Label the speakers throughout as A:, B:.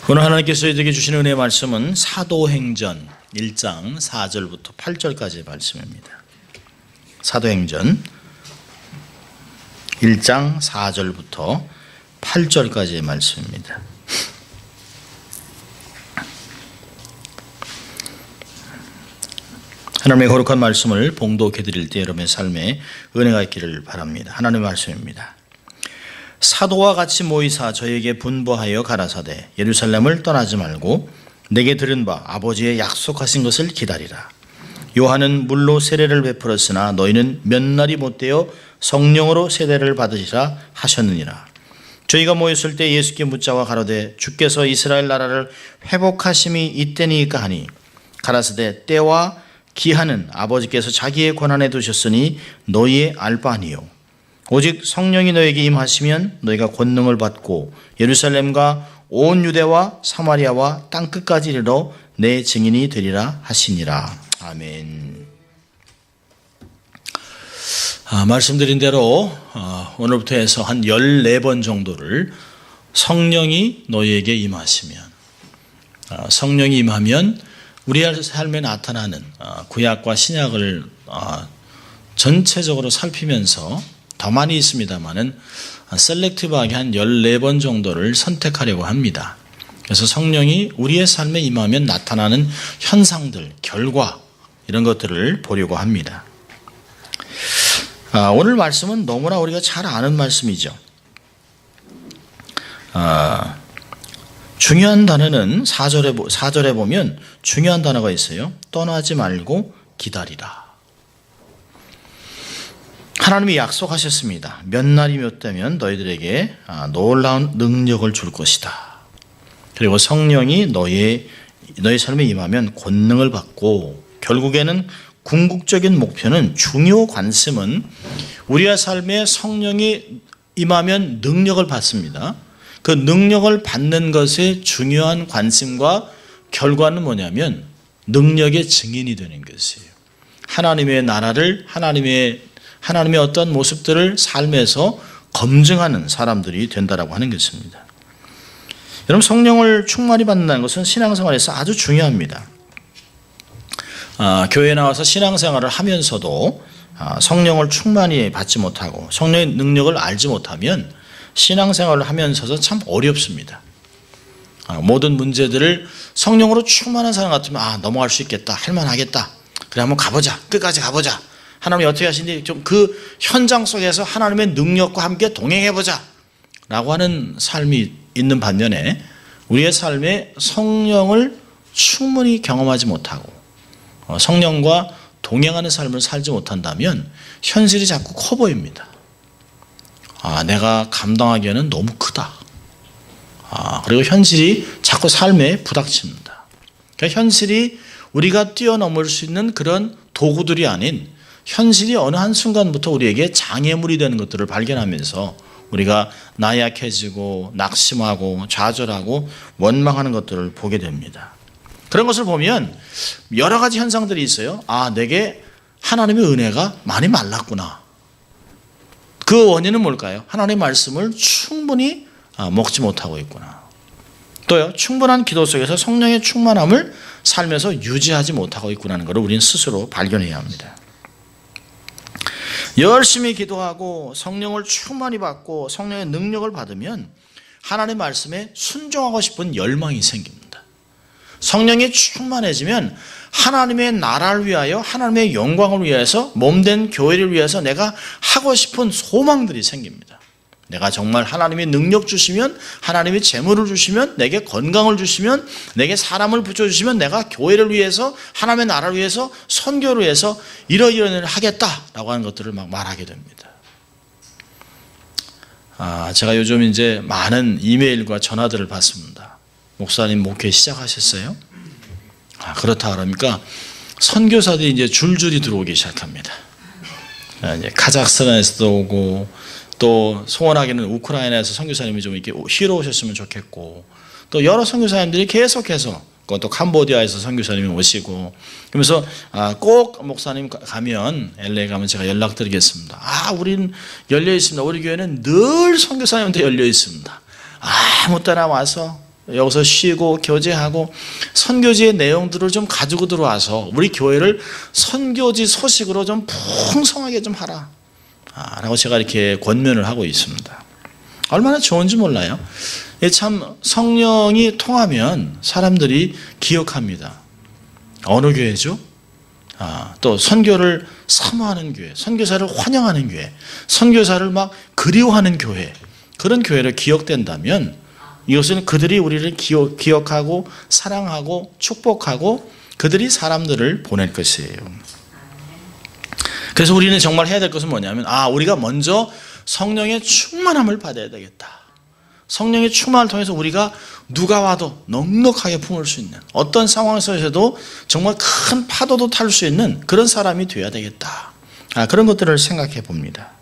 A: 오늘 하나님께서 저희에게 주시는 은혜의 말씀은 사도행전 1장 4절부터 8절까지의 말씀입니다. 사도행전 1장 4절부터 8절까지의 말씀입니다. 하나님의 거룩한 말씀을 봉독해 드릴 때 여러분의 삶에 은혜가 있기를 바랍니다. 하나님의 말씀입니다. 사도와 같이 모이사 저에게 분부하여 가라사대 예루살렘을 떠나지 말고 내게 들은 바 아버지의 약속하신 것을 기다리라. 요한은 물로 세례를 베풀었으나 너희는 몇 날이 못되어 성령으로 세례를 받으시라 하셨느니라. 저희가 모였을 때 예수께 묻자와 가로되 주께서 이스라엘 나라를 회복하심이 이때니까 하니 가라사대 때와 기한은 아버지께서 자기의 권한에 두셨으니 너희의 알 바 아니요 오직 성령이 너에게 임하시면 너희가 권능을 받고 예루살렘과 온 유대와 사마리아와 땅끝까지 이르러 내 증인이 되리라 하시니라. 아멘. 말씀드린 대로 오늘부터 해서 한 14번 정도를 성령이 너희에게 임하시면, 성령이 임하면 우리의 삶에 나타나는 구약과 신약을 전체적으로 살피면서 더 많이 있습니다만은 셀렉티브하게 한 14번 정도를 선택하려고 합니다. 그래서 성령이 우리의 삶에 임하면 나타나는 현상들, 결과 이런 것들을 보려고 합니다. 오늘 말씀은 너무나 우리가 잘 아는 말씀이죠. 중요한 단어는 4절에 보면 중요한 단어가 있어요. 떠나지 말고 기다리라. 하나님이 약속하셨습니다. 몇 날이 몇 되면 너희들에게 놀라운 능력을 줄 것이다. 그리고 성령이 너희 삶에 임하면 권능을 받고, 결국에는 궁극적인 목표는, 중요 관심은 우리의 삶에 성령이 임하면 능력을 받습니다. 그 능력을 받는 것의 중요한 관심과 결과는 뭐냐면 능력의 증인이 되는 것이에요. 하나님의 나라를, 하나님의 어떤 모습들을 삶에서 검증하는 사람들이 된다라고 하는 것입니다. 여러분, 성령을 충만히 받는다는 것은 신앙생활에서 아주 중요합니다. 교회에 나와서 신앙생활을 하면서도 성령을 충만히 받지 못하고 성령의 능력을 알지 못하면 신앙생활을 하면서도 참 어렵습니다. 모든 문제들을 성령으로 충만한 사람 같으면 넘어갈 수 있겠다, 할만하겠다, 그래 한번 가보자, 끝까지 가보자, 하나님이 어떻게 하시는지 좀 그 현장 속에서 하나님의 능력과 함께 동행해보자 라고 하는 삶이 있는 반면에 우리의 삶에 성령을 충분히 경험하지 못하고 성령과 동행하는 삶을 살지 못한다면 현실이 자꾸 커 보입니다. 내가 감당하기에는 너무 크다. 그리고 현실이 자꾸 삶에 부닥칩니다. 그러니까 현실이 우리가 뛰어넘을 수 있는 그런 도구들이 아닌 현실이 어느 한순간부터 우리에게 장애물이 되는 것들을 발견하면서 우리가 나약해지고 낙심하고 좌절하고 원망하는 것들을 보게 됩니다. 그런 것을 보면 여러 가지 현상들이 있어요. 내게 하나님의 은혜가 많이 말랐구나. 그 원인은 뭘까요? 하나님의 말씀을 충분히 먹지 못하고 있구나. 또요, 충분한 기도 속에서 성령의 충만함을 삶에서 유지하지 못하고 있구나는 것을 우리는 스스로 발견해야 합니다. 열심히 기도하고 성령을 충만히 받고 성령의 능력을 받으면 하나님의 말씀에 순종하고 싶은 열망이 생깁니다. 성령이 충만해지면 하나님의 나라를 위하여, 하나님의 영광을 위해서, 몸된 교회를 위해서 내가 하고 싶은 소망들이 생깁니다. 내가 정말 하나님이 능력 주시면, 하나님이 재물을 주시면, 내게 건강을 주시면, 내게 사람을 붙여주시면 내가 교회를 위해서, 하나님의 나라를 위해서, 선교를 위해서 이러이러한 일을 하겠다라고 하는 것들을 막 말하게 됩니다. 제가 요즘 이제 많은 이메일과 전화들을 받습니다. 목사님 목회 시작하셨어요? 그렇다 그러니까 선교사들이 이제 줄줄이 들어오기 시작합니다. 이제 카자흐스탄에서도 오고, 또 소원하기는 우크라이나에서 선교사님이 좀 이렇게 쉬러 오셨으면 좋겠고, 또 여러 선교사님들이 계속해서, 또 캄보디아에서 선교사님이 오시고, 그러면서 꼭 목사님 가면, LA 가면 제가 연락드리겠습니다. 우리는 열려 있습니다. 우리 교회는 늘 선교사님한테 열려 있습니다. 아무 때나 와서 여기서 쉬고 교제하고 선교지의 내용들을 좀 가지고 들어와서 우리 교회를 선교지 소식으로 좀 풍성하게 좀 하라 라고 제가 이렇게 권면을 하고 있습니다. 얼마나 좋은지 몰라요. 참 성령이 통하면 사람들이 기억합니다. 어느 교회죠? 또 선교를 사모하는 교회, 선교사를 환영하는 교회, 선교사를 막 그리워하는 교회, 그런 교회를 기억된다면 이것은 그들이 우리를 기억하고 사랑하고 축복하고 그들이 사람들을 보낼 것이에요. 그래서 우리는 정말 해야 될 것은 뭐냐면 우리가 먼저 성령의 충만함을 받아야 되겠다. 성령의 충만을 통해서 우리가 누가 와도 넉넉하게 품을 수 있는 어떤 상황 속에서도 정말 큰 파도도 탈 수 있는 그런 사람이 되어야 되겠다. 그런 것들을 생각해 봅니다.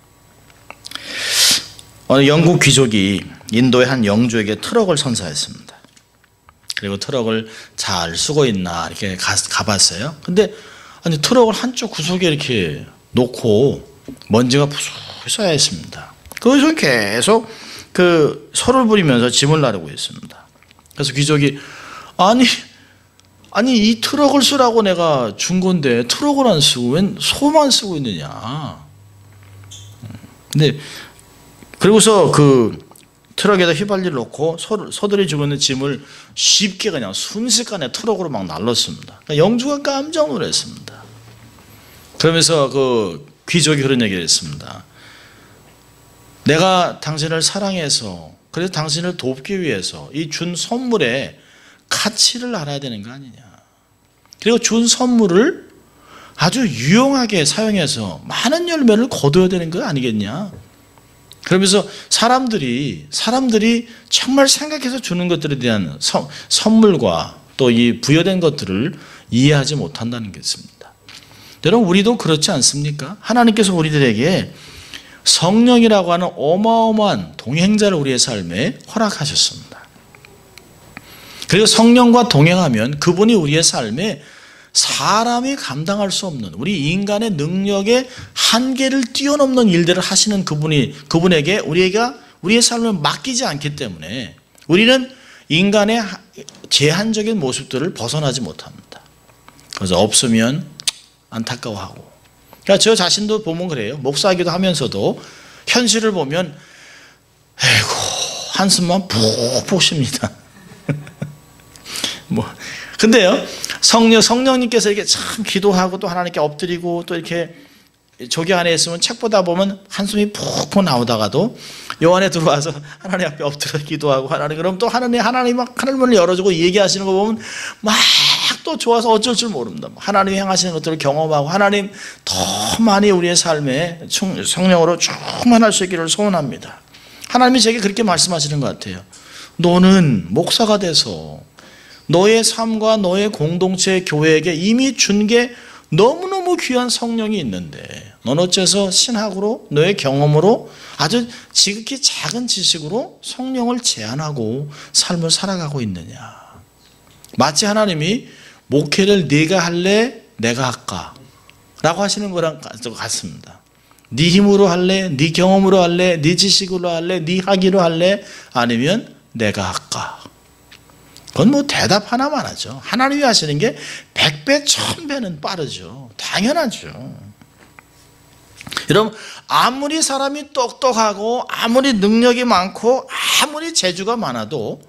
A: 어느 영국 귀족이 인도의 한 영주에게 트럭을 선사했습니다. 그리고 트럭을 잘 쓰고 있나 이렇게 가봤어요. 근데 트럭을 한쪽 구석에 이렇게 놓고 먼지가 부수히 쌓여 있습니다. 그래서 계속 소를 부리면서 짐을 나르고 있습니다. 그래서 귀족이 아니 이 트럭을 쓰라고 내가 준 건데 트럭을 안 쓰고 웬 소만 쓰고 있느냐. 근데 그리고서 트럭에다 휘발유를 넣고 소들이 주고 있는 짐을 쉽게 그냥 순식간에 트럭으로 막 날랐습니다. 그러니까 영주가 깜짝 놀랐습니다. 그러면서 귀족이 그런 얘기를 했습니다. 내가 당신을 사랑해서 그래서 당신을 돕기 위해서 이 준 선물의 가치를 알아야 되는 거 아니냐. 그리고 준 선물을 아주 유용하게 사용해서 많은 열매를 거둬야 되는 거 아니겠냐. 그러면서 사람들이 정말 생각해서 주는 것들에 대한 선물과 또 이 부여된 것들을 이해하지 못한다는 게 있습니다. 여러분 우리도 그렇지 않습니까? 하나님께서 우리들에게 성령이라고 하는 어마어마한 동행자를 우리의 삶에 허락하셨습니다. 그리고 성령과 동행하면 그분이 우리의 삶에 사람이 감당할 수 없는 우리 인간의 능력의 한계를 뛰어넘는 일들을 하시는 그분에게 우리의 삶을 맡기지 않기 때문에 우리는 인간의 제한적인 모습들을 벗어나지 못합니다. 그래서 없으면 안타까워하고. 그러니까 저 자신도 보면 그래요. 목사기도 하면서도 현실을 보면 한숨만 푹푹 쉽니다. 근데요, 성령님께서 이렇게 참 기도하고 또 하나님께 엎드리고 또 이렇게 조기 안에 있으면 책 보다 보면 한숨이 푹푹 나오다가도 요 안에 들어와서 하나님 앞에 엎드려 기도하고 그럼 또 하나님 막 하늘문을 열어주고 얘기하시는 거 보면 막 또 좋아서 어쩔 줄 모릅니다. 하나님이 행하시는 것들을 경험하고 하나님 더 많이 우리의 삶에 성령으로 충만할 수 있기를 소원합니다. 하나님이 제게 그렇게 말씀하시는 것 같아요. 너는 목사가 돼서 너의 삶과 너의 공동체 교회에게 이미 준 게 너무너무 귀한 성령이 있는데 넌 어째서 신학으로 너의 경험으로 아주 지극히 작은 지식으로 성령을 제한하고 삶을 살아가고 있느냐. 마치 하나님이 목회를 네가 할래 내가 할까 라고 하시는 거랑 같습니다. 네 힘으로 할래 네 경험으로 할래 네 지식으로 할래 네 학위로 할래 아니면 내가 할까. 그건 대답 하나만 하죠. 하나님이 하시는 게 100배 1000배는 빠르죠. 당연하죠. 여러분 아무리 사람이 똑똑하고 아무리 능력이 많고 아무리 재주가 많아도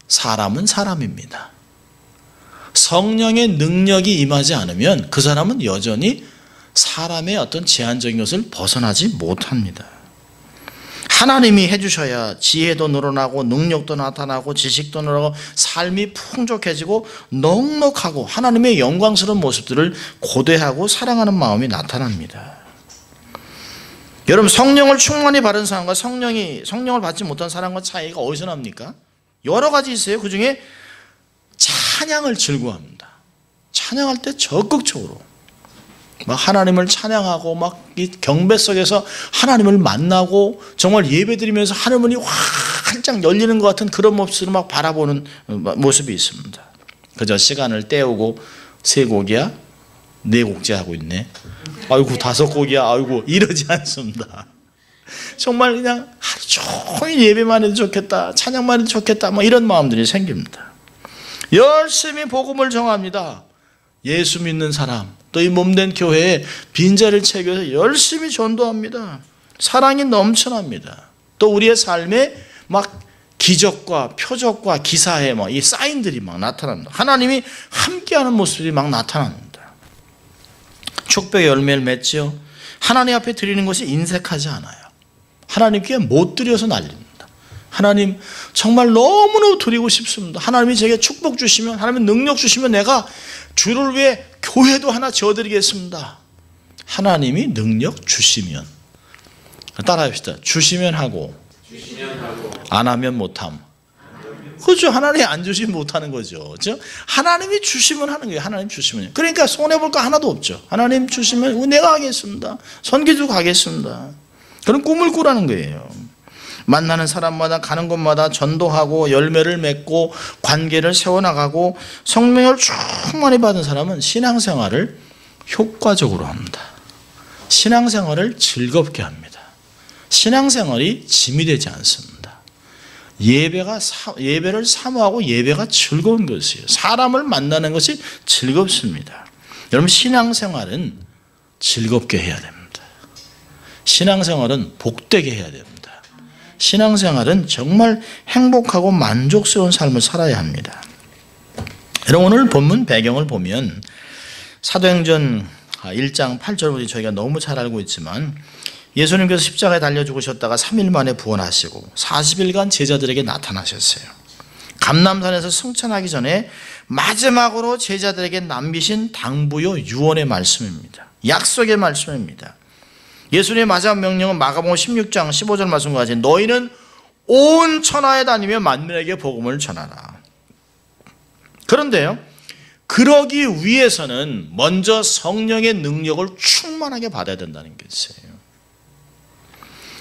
A: 사람은 사람입니다. 성령의 능력이 임하지 않으면 그 사람은 여전히 사람의 어떤 제한적인 것을 벗어나지 못합니다. 하나님이 해주셔야 지혜도 늘어나고 능력도 나타나고 지식도 늘어나고 삶이 풍족해지고 넉넉하고 하나님의 영광스러운 모습들을 고대하고 사랑하는 마음이 나타납니다. 여러분 성령을 충만히 받은 사람과 성령을 받지 못한 사람과 차이가 어디서 납니까? 여러 가지 있어요. 그 중에 찬양을 즐거워합니다. 찬양할 때 적극적으로 막 하나님을 찬양하고 막 이 경배 속에서 하나님을 만나고 정말 예배드리면서 하늘문이 활짝 열리는 것 같은 그런 모습을 막 바라보는 모습이 있습니다. 그저 시간을 때우고 3곡이야? 4곡째 하고 있네. 아이고 5곡이야? 아이고 이러지 않습니다. 정말 그냥 하루 종일 예배만 해도 좋겠다, 찬양만 해도 좋겠다, 뭐 이런 마음들이 생깁니다. 열심히 복음을 전합니다. 예수 믿는 사람, 또 이 몸된 교회에 빈자리를 채워서 열심히 전도합니다. 사랑이 넘쳐납니다. 또 우리의 삶에 막 기적과 표적과 기사에 막 이 사인들이 막 나타납니다. 하나님이 함께하는 모습이 막 나타납니다. 축복의 열매를 맺지요. 하나님 앞에 드리는 것이 인색하지 않아요. 하나님께 못 드려서 날립니다. 하나님 정말 너무너무 드리고 싶습니다. 하나님이 제게 축복 주시면, 하나님이 능력 주시면 내가 주를 위해 교회도 하나 지어드리겠습니다. 하나님이 능력 주시면, 따라합시다. 주시면 하고 안 하면 못함. 그렇죠. 하나님이 안 주시면 못하는 거죠. 그렇죠? 하나님이 주시면 하는 거예요. 하나님 주시면. 그러니까 손해볼 거 하나도 없죠. 하나님 주시면 내가 하겠습니다. 선교도 가겠습니다. 그런 꿈을 꾸라는 거예요. 만나는 사람마다 가는 곳마다 전도하고 열매를 맺고 관계를 세워나가고 성령을 충만히 받은 사람은 신앙생활을 효과적으로 합니다. 신앙생활을 즐겁게 합니다. 신앙생활이 짐이 되지 않습니다. 예배를 사모하고 예배가 즐거운 것이에요. 사람을 만나는 것이 즐겁습니다. 여러분, 신앙생활은 즐겁게 해야 됩니다. 신앙생활은 복되게 해야 됩니다. 신앙생활은 정말 행복하고 만족스러운 삶을 살아야 합니다. 여러분, 오늘 본문 배경을 보면 사도행전 1장 8절부터 저희가 너무 잘 알고 있지만 예수님께서 십자가에 달려 죽으셨다가 3일 만에 부활하시고 40일간 제자들에게 나타나셨어요. 감람산에서 승천하기 전에 마지막으로 제자들에게 남기신 당부요 유언의 말씀입니다. 약속의 말씀입니다. 예수님의 마지막 명령은 마가복음 16장 15절 말씀과 같이 너희는 온 천하에 다니며 만민에게 복음을 전하라. 그런데요, 그러기 위해서는 먼저 성령의 능력을 충만하게 받아야 된다는 것이에요.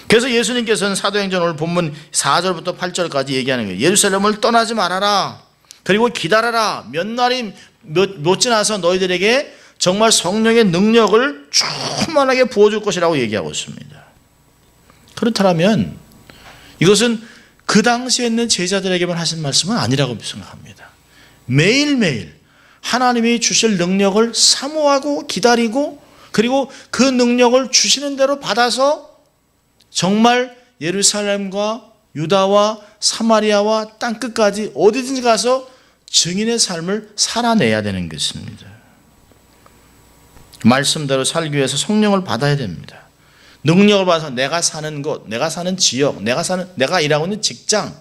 A: 그래서 예수님께서는 사도행전 오늘 본문 4절부터 8절까지 얘기하는 거예요. 예루살렘을 떠나지 말아라. 그리고 기다려라. 몇 날이 못 지나서 너희들에게 정말 성령의 능력을 충만하게 부어줄 것이라고 얘기하고 있습니다. 그렇다면 이것은 그 당시에 있는 제자들에게만 하신 말씀은 아니라고 생각합니다. 매일매일 하나님이 주실 능력을 사모하고 기다리고 그리고 그 능력을 주시는 대로 받아서 정말 예루살렘과 유다와 사마리아와 땅끝까지 어디든지 가서 증인의 삶을 살아내야 되는 것입니다. 말씀대로 살기 위해서 성령을 받아야 됩니다. 능력을 받아서 내가 사는 곳, 내가 사는 지역, 내가 일하고 있는 직장,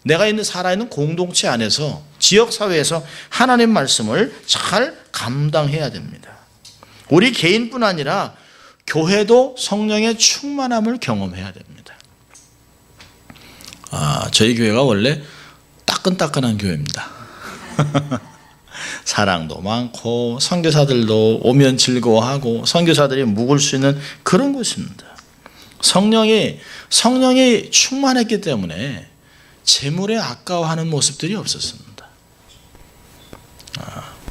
A: 내가 살아있는 공동체 안에서 지역사회에서 하나님 말씀을 잘 감당해야 됩니다. 우리 개인뿐 아니라 교회도 성령의 충만함을 경험해야 됩니다. 저희 교회가 원래 따끈따끈한 교회입니다. 사랑도 많고 선교사들도 오면 즐거워하고 선교사들이 묵을 수 있는 그런 곳입니다. 성령이 충만했기 때문에 재물에 아까워하는 모습들이 없었습니다.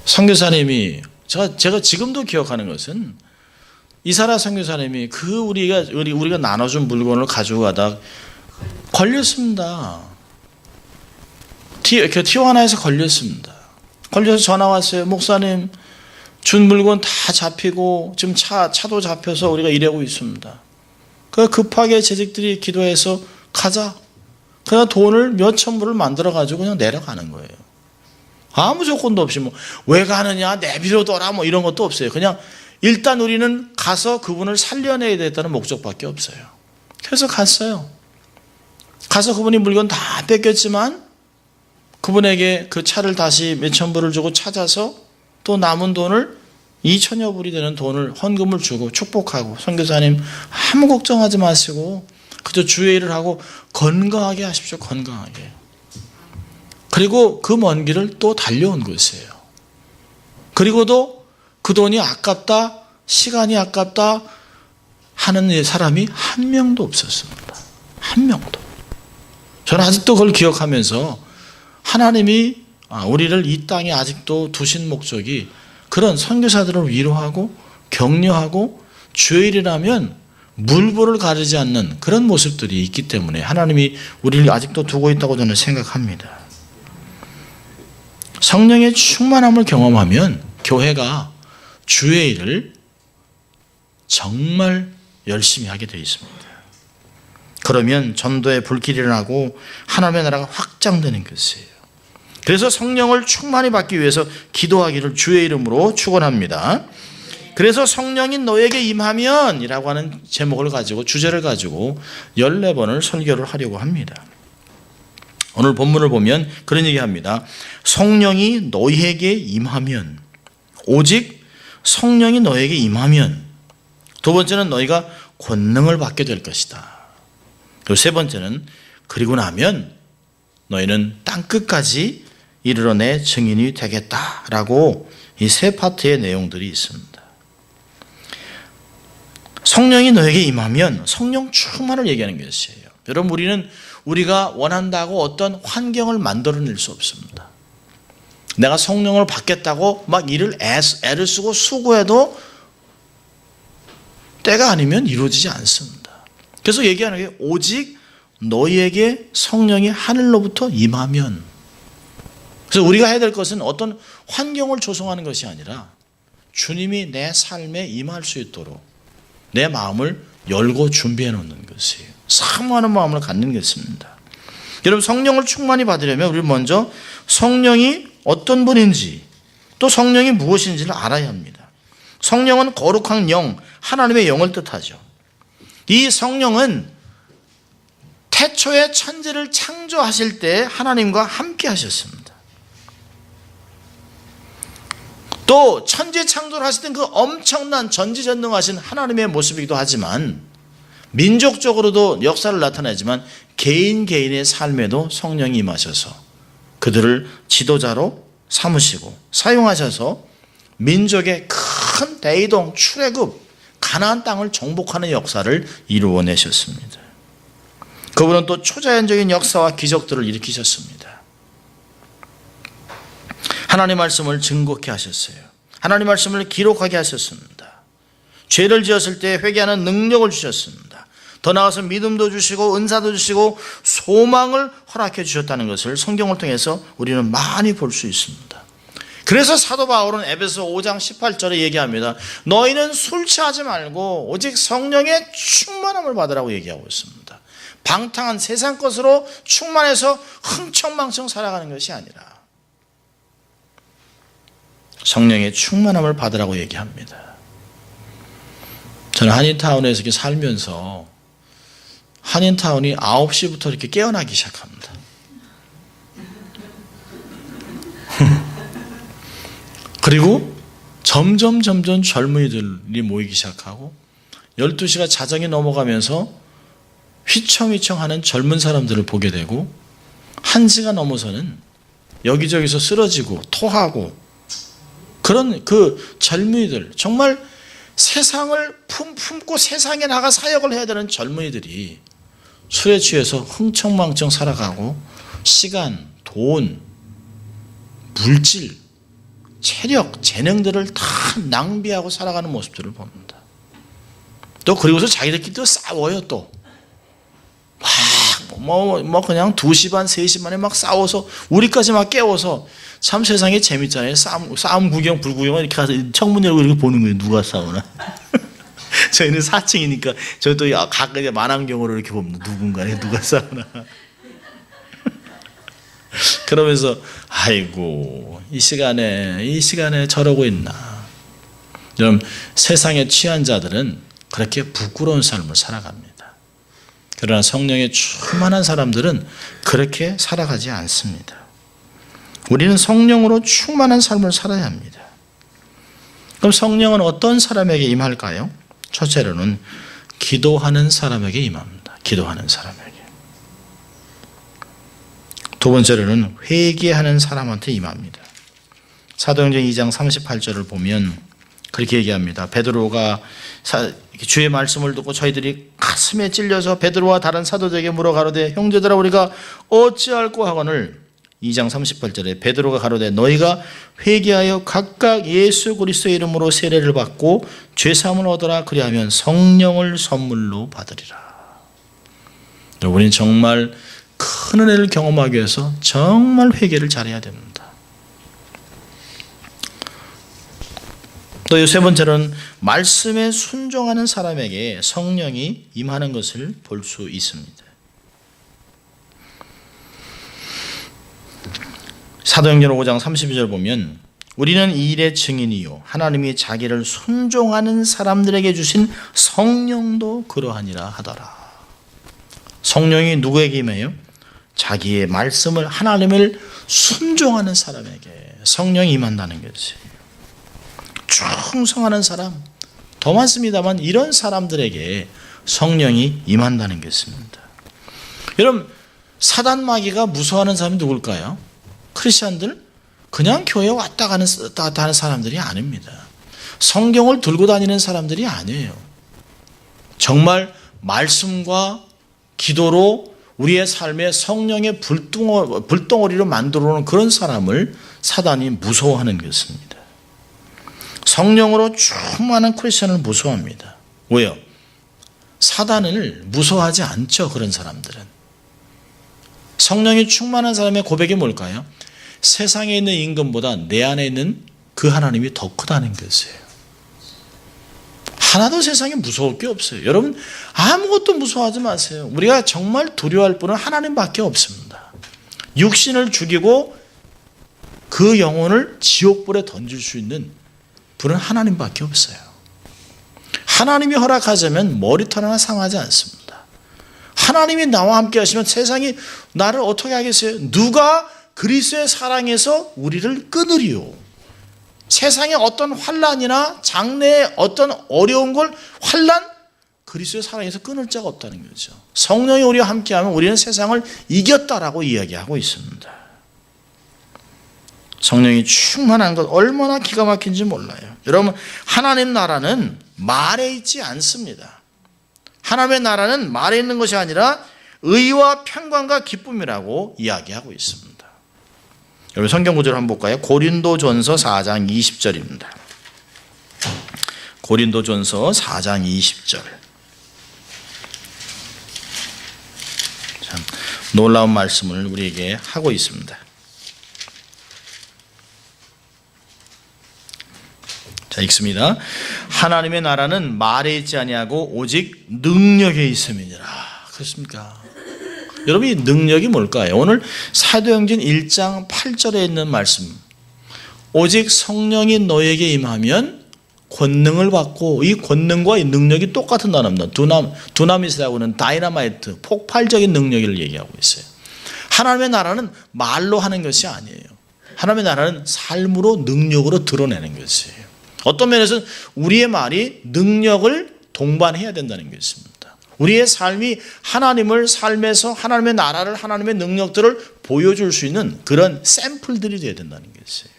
A: 선교사님이 제가 지금도 기억하는 것은 이사라 선교사님이 우리가 나눠준 물건을 가지고 가다 걸렸습니다. 티와나에서 걸렸습니다. 걸려서 전화 왔어요. 목사님, 준 물건 다 잡히고 지금 차도 잡혀서 우리가 일하고 있습니다. 그 급하게 재직들이 기도해서 가자. 그냥 돈을 몇천 불을 만들어 가지고 그냥 내려가는 거예요. 아무 조건도 없이 왜 가느냐, 내비로둬라 이런 것도 없어요. 그냥 일단 우리는 가서 그분을 살려내야 되겠다는 목적밖에 없어요. 그래서 갔어요. 가서 그분이 물건 다 뺏겼지만 그분에게 그 차를 다시 몇천 불을 주고 찾아서 또 남은 돈을 2천여 불이 되는 돈을 헌금을 주고 축복하고 선교사님 아무 걱정하지 마시고 그저 주의 일을 하고 건강하게 하십시오. 건강하게. 그리고 그 먼 길을 또 달려온 것이에요. 그리고도 그 돈이 아깝다, 시간이 아깝다 하는 사람이 한 명도 없었습니다. 한 명도. 저는 아직도 그걸 기억하면서 하나님이 우리를 이 땅에 아직도 두신 목적이 그런 선교사들을 위로하고 격려하고 주의 일이라면 물보를 가리지 않는 그런 모습들이 있기 때문에 하나님이 우리를 아직도 두고 있다고 저는 생각합니다. 성령의 충만함을 경험하면 교회가 주의 일을 정말 열심히 하게 되어 있습니다. 그러면 전도의 불길이 일어나고 하나님의 나라가 확장되는 것이에요. 그래서 성령을 충만히 받기 위해서 기도하기를 주의 이름으로 축원합니다. 그래서 성령이 너에게 임하면 이라고 하는 제목을 가지고 주제를 가지고 14번을 설교를 하려고 합니다. 오늘 본문을 보면 그런 얘기합니다. 성령이 너희에게 임하면, 오직 성령이 너에게 임하면. 두 번째는 너희가 권능을 받게 될 것이다. 그리고 세 번째는 그리고 나면 너희는 땅끝까지 이르러 내 증인이 되겠다라고 이 세 파트의 내용들이 있습니다. 성령이 너에게 임하면 성령 충만을 얘기하는 것이에요. 여러분, 우리가 원한다고 어떤 환경을 만들어낼 수 없습니다. 내가 성령을 받겠다고 막 애를 쓰고 수고해도 때가 아니면 이루어지지 않습니다. 그래서 얘기하는 게 오직 너희에게 성령이 하늘로부터 임하면. 그래서 우리가 해야 될 것은 어떤 환경을 조성하는 것이 아니라 주님이 내 삶에 임할 수 있도록 내 마음을 열고 준비해 놓는 것이에요. 사모하는 마음을 갖는 것입니다. 여러분, 성령을 충만히 받으려면 우리 먼저 성령이 어떤 분인지 또 성령이 무엇인지를 알아야 합니다. 성령은 거룩한 영, 하나님의 영을 뜻하죠. 이 성령은 태초에 천지를 창조하실 때 하나님과 함께 하셨습니다. 또 천지 창조를 하실 때 그 엄청난 전지전능하신 하나님의 모습이기도 하지만 민족적으로도 역사를 나타내지만 개인의 삶에도 성령이 임하셔서 그들을 지도자로 삼으시고 사용하셔서 민족의 큰 대이동, 출애굽, 가나안 땅을 정복하는 역사를 이루어내셨습니다. 그분은 또 초자연적인 역사와 기적들을 일으키셨습니다. 하나님 말씀을 증거케 하셨어요. 하나님 말씀을 기록하게 하셨습니다. 죄를 지었을 때 회개하는 능력을 주셨습니다. 더 나아가서 믿음도 주시고 은사도 주시고 소망을 허락해 주셨다는 것을 성경을 통해서 우리는 많이 볼 수 있습니다. 그래서 사도 바울은 에베소 5장 18절에 얘기합니다. 너희는 술 취하지 말고 오직 성령의 충만함을 받으라고 얘기하고 있습니다. 방탕한 세상 것으로 충만해서 흥청망청 살아가는 것이 아니라 성령의 충만함을 받으라고 얘기합니다. 저는 한인타운에서 이렇게 살면서 한인타운이 9시부터 이렇게 깨어나기 시작합니다. 그리고 점점 젊은이들이 모이기 시작하고 12시가 자정이 넘어가면서 휘청휘청하는 젊은 사람들을 보게 되고 1시가 넘어서는 여기저기서 쓰러지고 토하고 그런 그 젊은이들, 정말 세상을 품고 세상에 나가 사역을 해야 되는 젊은이들이 술에 취해서 흥청망청 살아가고 시간, 돈, 물질, 체력, 재능들을 다 낭비하고 살아가는 모습들을 봅니다. 또 그리고서 자기들끼리 또 싸워요. 또 막 그냥 2시 반, 3시 반에 막 싸워서 우리까지 막 깨워서 참 세상에 재밌잖아요. 싸움 구경, 불구경 이렇게 가서 창문 열고 이렇게 보는 거예요. 누가 싸우나. 저희는 4층이니까 저도 가끔 만안경으로 이렇게 봅니다. 누가 싸우나. 그러면서 아이고 이 시간에 저러고 있나. 여러분, 세상에 취한 자들은 그렇게 부끄러운 삶을 살아갑니다. 그러나 성령에 충만한 사람들은 그렇게 살아가지 않습니다. 우리는 성령으로 충만한 삶을 살아야 합니다. 그럼 성령은 어떤 사람에게 임할까요? 첫째로는 기도하는 사람에게 임합니다. 기도하는 사람에게. 두 번째로는 회개하는 사람한테 임합니다. 사도행전 2장 38절을 보면 그렇게 얘기합니다. 베드로가 주의 말씀을 듣고 저희들이 가슴에 찔려서 베드로와 다른 사도들에게 물어가로되 형제들아 우리가 어찌할꼬 하거늘 2장 38절에 베드로가 가로되 너희가 회개하여 각각 예수 그리스도의 이름으로 세례를 받고 죄사함을 얻어라. 그리하면 성령을 선물로 받으리라. 우리는 정말 큰 은혜를 경험하기 위해서 정말 회개를 잘해야 됩니다. 또 세 번째로는 말씀에 순종하는 사람에게 성령이 임하는 것을 볼 수 있습니다. 사도행전 5장 32절 보면 우리는 이 일의 증인이요 하나님이 자기를 순종하는 사람들에게 주신 성령도 그러하니라 하더라. 성령이 누구에게 임해요? 자기의 말씀을 하나님을 순종하는 사람에게 성령이 임한다는 것이에요. 충성하는 사람 더 많습니다만 이런 사람들에게 성령이 임한다는 것입니다. 여러분 사단 마귀가 무서워하는 사람이 누굴까요? 크리스천들 그냥 교회 왔다 갔다 하는 사람들이 아닙니다. 성경을 들고 다니는 사람들이 아니에요. 정말 말씀과 기도로 우리의 삶에 성령의 불덩어리로 만들어 놓은 그런 사람을 사단이 무서워하는 것입니다. 성령으로 충만한 크리스천을 무서워합니다. 왜요? 사단을 무서워하지 않죠. 그런 사람들은. 성령이 충만한 사람의 고백이 뭘까요? 세상에 있는 임금보다 내 안에 있는 그 하나님이 더 크다는 것이에요. 하나도 세상에 무서울 게 없어요. 여러분 아무것도 무서워하지 마세요. 우리가 정말 두려워할 분은 하나님밖에 없습니다. 육신을 죽이고 그 영혼을 지옥불에 던질 수 있는 분은 하나님밖에 없어요. 하나님이 허락하자면 머리털 하나 상하지 않습니다. 하나님이 나와 함께 하시면 세상이 나를 어떻게 하겠어요? 누가 그리스도의 사랑에서 우리를 끊으리요? 세상의 어떤 환난이나 장래의 어떤 어려운 걸 환난 그리스도의 사랑에서 끊을 자가 없다는 거죠. 성령이 우리와 함께하면 우리는 세상을 이겼다라고 이야기하고 있습니다. 성령이 충만한 것 얼마나 기가 막힌지 몰라요. 여러분 하나님 나라는 말에 있지 않습니다. 하나님의 나라는 말에 있는 것이 아니라 의와 평강과 기쁨이라고 이야기하고 있습니다. 여러분 성경 구절을 한번 볼까요? 고린도전서 4장 20절입니다. 고린도전서 4장 20절. 참 놀라운 말씀을 우리에게 하고 있습니다. 자, 읽습니다. 하나님의 나라는 말에 있지 아니하고 오직 능력에 있음이니라. 그렇습니까? 여러분 이 능력이 뭘까요? 오늘 사도행전 1장 8절에 있는 말씀. 오직 성령이 너에게 임하면 권능을 받고 이 권능과 이 능력이 똑같은 단어입니다. 두나미스라고 하는 다이너마이트, 폭발적인 능력을 얘기하고 있어요. 하나님의 나라는 말로 하는 것이 아니에요. 하나님의 나라는 삶으로 능력으로 드러내는 것이에요. 어떤 면에서는 우리의 말이 능력을 동반해야 된다는 것입니다. 우리의 삶이 하나님을 삶에서 하나님의 나라를 하나님의 능력들을 보여줄 수 있는 그런 샘플들이 되어야 된다는 것이에요.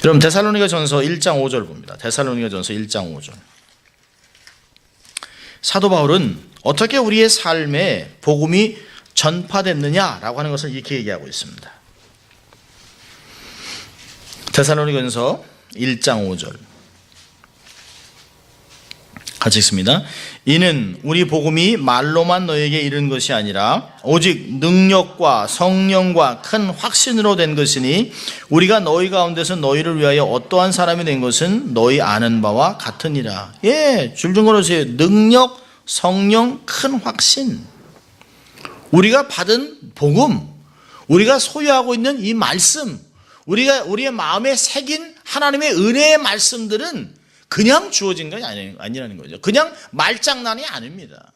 A: 그럼 데살로니가전서 1장 5절 봅니다. 데살로니가전서 1장 5절. 사도 바울은 어떻게 우리의 삶에 복음이 전파됐느냐라고 하는 것을 이렇게 얘기하고 있습니다. 데살로니가전서 1장 5절 같이 읽습니다. 이는 우리 복음이 말로만 너에게 이른 것이 아니라 오직 능력과 성령과 큰 확신으로 된 것이니 우리가 너희 가운데서 너희를 위하여 어떠한 사람이 된 것은 너희 아는 바와 같으니라. 예, 줄줄 걸으세요. 능력, 성령, 큰 확신. 우리가 받은 복음, 우리가 소유하고 있는 이 말씀, 우리의 마음에 새긴 하나님의 은혜의 말씀들은 그냥 주어진 것이 아니라는 거죠. 그냥 말장난이 아닙니다.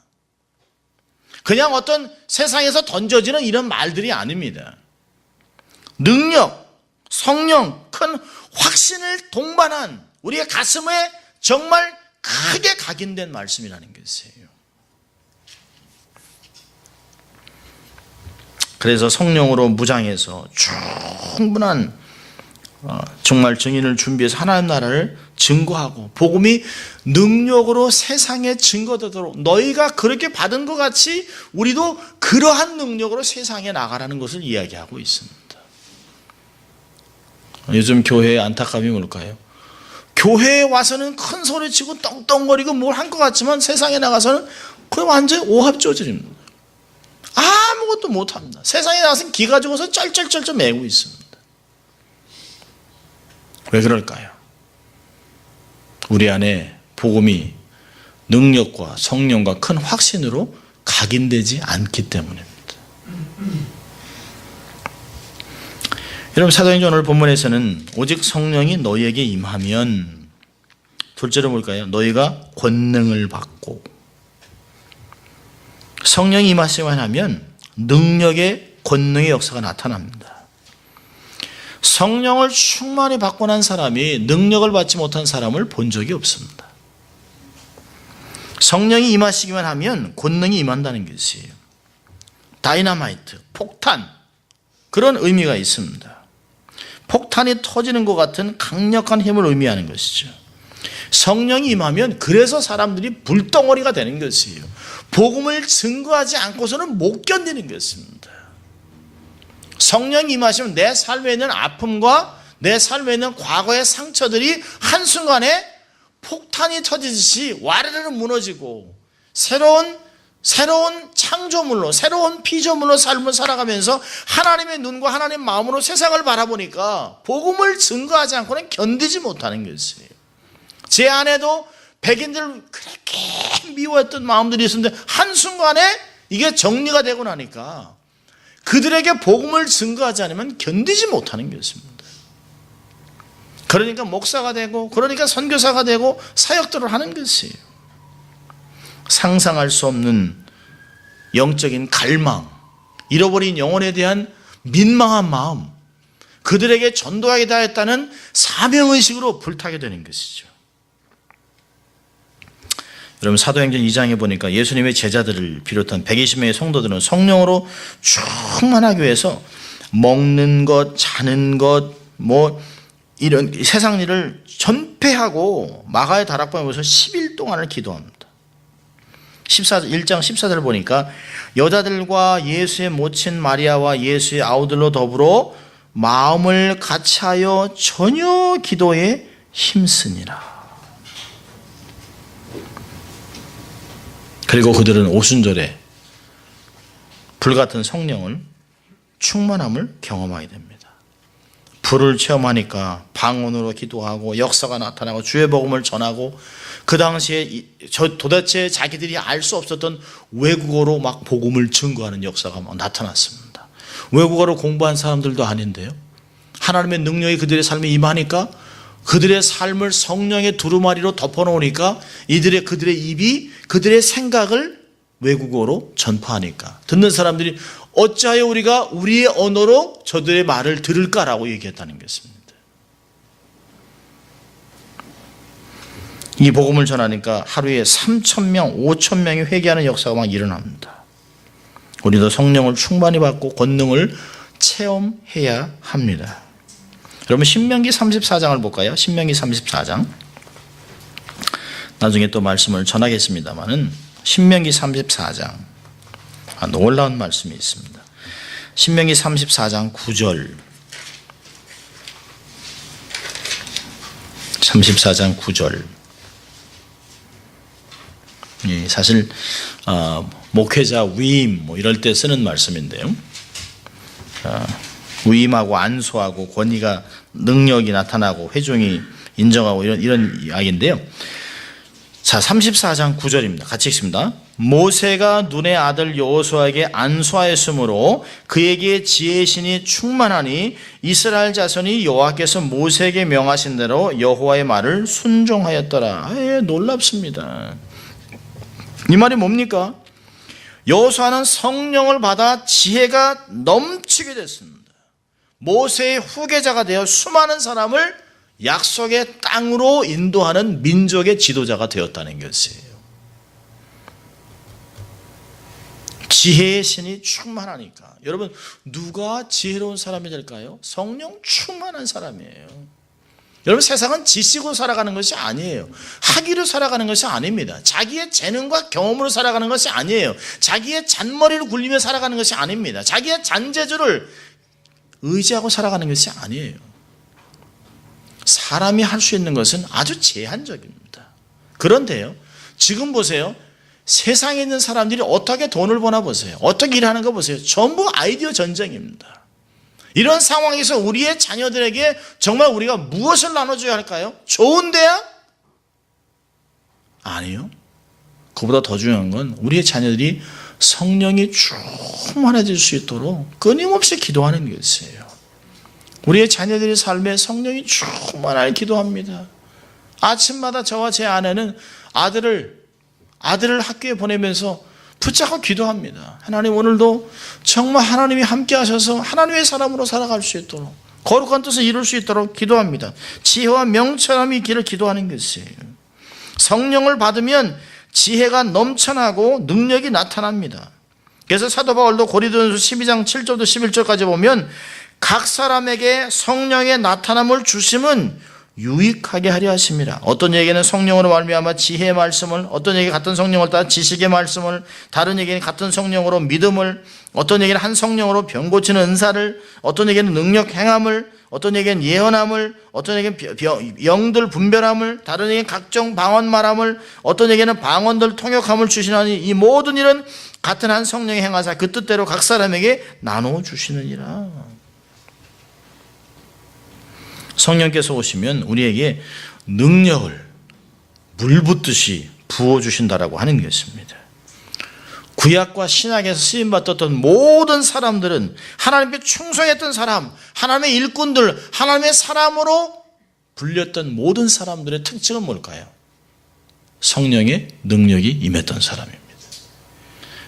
A: 그냥 어떤 세상에서 던져지는 이런 말들이 아닙니다. 능력, 성령, 큰 확신을 동반한 우리의 가슴에 정말 크게 각인된 말씀이라는 것이에요. 그래서 성령으로 무장해서 충분한 정말 증인을 준비해서 하나님 나라를 증거하고 복음이 능력으로 세상에 증거되도록 너희가 그렇게 받은 것 같이 우리도 그러한 능력으로 세상에 나가라는 것을 이야기하고 있습니다. 요즘 교회의 안타까움이 뭘까요? 교회에 와서는 큰 소리치고 떵떵거리고 뭘 한 것 같지만 세상에 나가서는 그게 완전히 오합조절입니다. 아무것도 못합니다. 세상에 나가서는 기 가지고서 쩔쩔쩔쩔 매고 있습니다. 왜 그럴까요? 우리 안에 복음이 능력과 성령과 큰 확신으로 각인되지 않기 때문입니다. 여러분, 사도행전 오늘 본문에서는 오직 성령이 너희에게 임하면, 둘째로 뭘까요? 너희가 권능을 받고, 성령이 임하시기만 하면 능력의 권능의 역사가 나타납니다. 성령을 충만히 받고 난 사람이 능력을 받지 못한 사람을 본 적이 없습니다. 성령이 임하시기만 하면 권능이 임한다는 것이에요. 다이너마이트, 폭탄, 그런 의미가 있습니다. 폭탄이 터지는 것 같은 강력한 힘을 의미하는 것이죠. 성령이 임하면 그래서 사람들이 불덩어리가 되는 것이에요. 복음을 증거하지 않고서는 못 견디는 것입니다. 성령이 임하시면 내 삶에 있는 아픔과 내 삶에 있는 과거의 상처들이 한순간에 폭탄이 터지듯이 와르르 무너지고 새로운 창조물로, 새로운 피조물로 삶을 살아가면서 하나님의 눈과 하나님의 마음으로 세상을 바라보니까 복음을 증거하지 않고는 견디지 못하는 것이에요. 제 안에도 백인들 그렇게 미워했던 마음들이 있었는데 한순간에 이게 정리가 되고 나니까 그들에게 복음을 증거하지 않으면 견디지 못하는 것입니다. 그러니까 목사가 되고, 그러니까 선교사가 되고 사역들을 하는 것이에요. 상상할 수 없는 영적인 갈망, 잃어버린 영혼에 대한 민망한 마음, 그들에게 전도하게 했다는 사명의식으로 불타게 되는 것이죠. 여러분, 사도행전 2장에 보니까 예수님의 제자들을 비롯한 120명의 성도들은 성령으로 충만하기 위해서 먹는 것, 자는 것, 이런 세상 일을 전폐하고 마가의 다락방에 모여서 10일 동안을 기도합니다. 1장 14절을 보니까 여자들과 예수의 모친 마리아와 예수의 아우들로 더불어 마음을 같이하여 전혀 기도에 힘쓰니라. 그리고 그들은 오순절에 불같은 성령을 충만함을 경험하게 됩니다. 불을 체험하니까 방언으로 기도하고 역사가 나타나고 주의 복음을 전하고 그 당시에 도대체 자기들이 알 수 없었던 외국어로 막 복음을 증거하는 역사가 막 나타났습니다. 외국어로 공부한 사람들도 아닌데요. 하나님의 능력이 그들의 삶에 임하니까 그들의 삶을 성령의 두루마리로 덮어놓으니까 그들의 입이 그들의 생각을 외국어로 전파하니까 듣는 사람들이 어찌하여 우리가 우리의 언어로 저들의 말을 들을까라고 얘기했다는 것입니다. 이 복음을 전하니까 하루에 3,000명, 5,000명이 회개하는 역사가 막 일어납니다. 우리도 성령을 충만히 받고 권능을 체험해야 합니다. 여러분, 신명기 34장을 볼까요? 신명기 34장. 나중에 또 말씀을 전하겠습니다마는 신명기 34장. 놀라운 말씀이 있습니다. 신명기 34장 9절. 34장 9절. 사실 목회자 위임 이럴 때 쓰는 말씀인데요. 위임하고 안수하고 권위가 능력이 나타나고 회중이 인정하고 이런 이야기인데요. 자, 34장 9절입니다. 같이 읽습니다. 모세가 눈의 아들 여호수아에게 안수하였으므로 그에게 지혜의 신이 충만하니 이스라엘 자손이 여호와께서 모세에게 명하신 대로 여호와의 말을 순종하였더라. 놀랍습니다. 이 말이 뭡니까? 여호수아는 성령을 받아 지혜가 넘치게 됐습니다. 모세의 후계자가 되어 수많은 사람을 약속의 땅으로 인도하는 민족의 지도자가 되었다는 것이에요. 지혜의 신이 충만하니까. 여러분, 누가 지혜로운 사람이 될까요? 성령 충만한 사람이에요. 여러분, 세상은 지식으로 살아가는 것이 아니에요. 학위로 살아가는 것이 아닙니다. 자기의 재능과 경험으로 살아가는 것이 아니에요. 자기의 잔머리를 굴리며 살아가는 것이 아닙니다. 자기의 잔재주를 의지하고 살아가는 것이 아니에요. 사람이 할 수 있는 것은 아주 제한적입니다. 그런데요, 지금 보세요. 세상에 있는 사람들이 어떻게 돈을 버나 보세요. 어떻게 일하는 거 보세요. 전부 아이디어 전쟁입니다. 이런 상황에서 우리의 자녀들에게 정말 우리가 무엇을 나눠줘야 할까요? 좋은 대학? 아니요. 그보다 더 중요한 건 우리의 자녀들이 성령이 충만해질 수 있도록 끊임없이 기도하는 것이에요. 우리의 자녀들의 삶에 성령이 충만하게 기도합니다. 아침마다 저와 제 아내는 아들을 학교에 보내면서 붙잡고 기도합니다. 하나님, 오늘도 정말 하나님이 함께 하셔서 하나님의 사람으로 살아갈 수 있도록, 거룩한 뜻을 이룰 수 있도록 기도합니다. 지혜와 명철함이 있기를 기도하는 것이에요. 성령을 받으면 지혜가 넘쳐나고 능력이 나타납니다. 그래서 사도 바울도 고린도전서 12장 7절부터 11절까지 보면 각 사람에게 성령의 나타남을 주심은 유익하게 하려 하십니다. 어떤 얘기는 성령으로 말미암아 지혜의 말씀을, 어떤 얘기 같은 성령을 따라 지식의 말씀을, 다른 얘기는 같은 성령으로 믿음을, 어떤 얘기는 한 성령으로 병 고치는 은사를, 어떤 얘기는 능력 행함을, 어떤 얘기는 예언함을, 어떤 얘기는 영들 분별함을, 다른 얘기는 각종 방언 말함을, 어떤 얘기는 방언들 통역함을 주시나니 이 모든 일은 같은 한 성령이 행하사 그 뜻대로 각 사람에게 나누어 주시느니라. 성령께서 오시면 우리에게 능력을 물 붓듯이 부어주신다라고 하는 것입니다. 구약과 신약에서 쓰임받았던 모든 사람들은 하나님께 충성했던 사람, 하나님의 일꾼들, 하나님의 사람으로 불렸던 모든 사람들의 특징은 뭘까요? 성령의 능력이 임했던 사람입니다.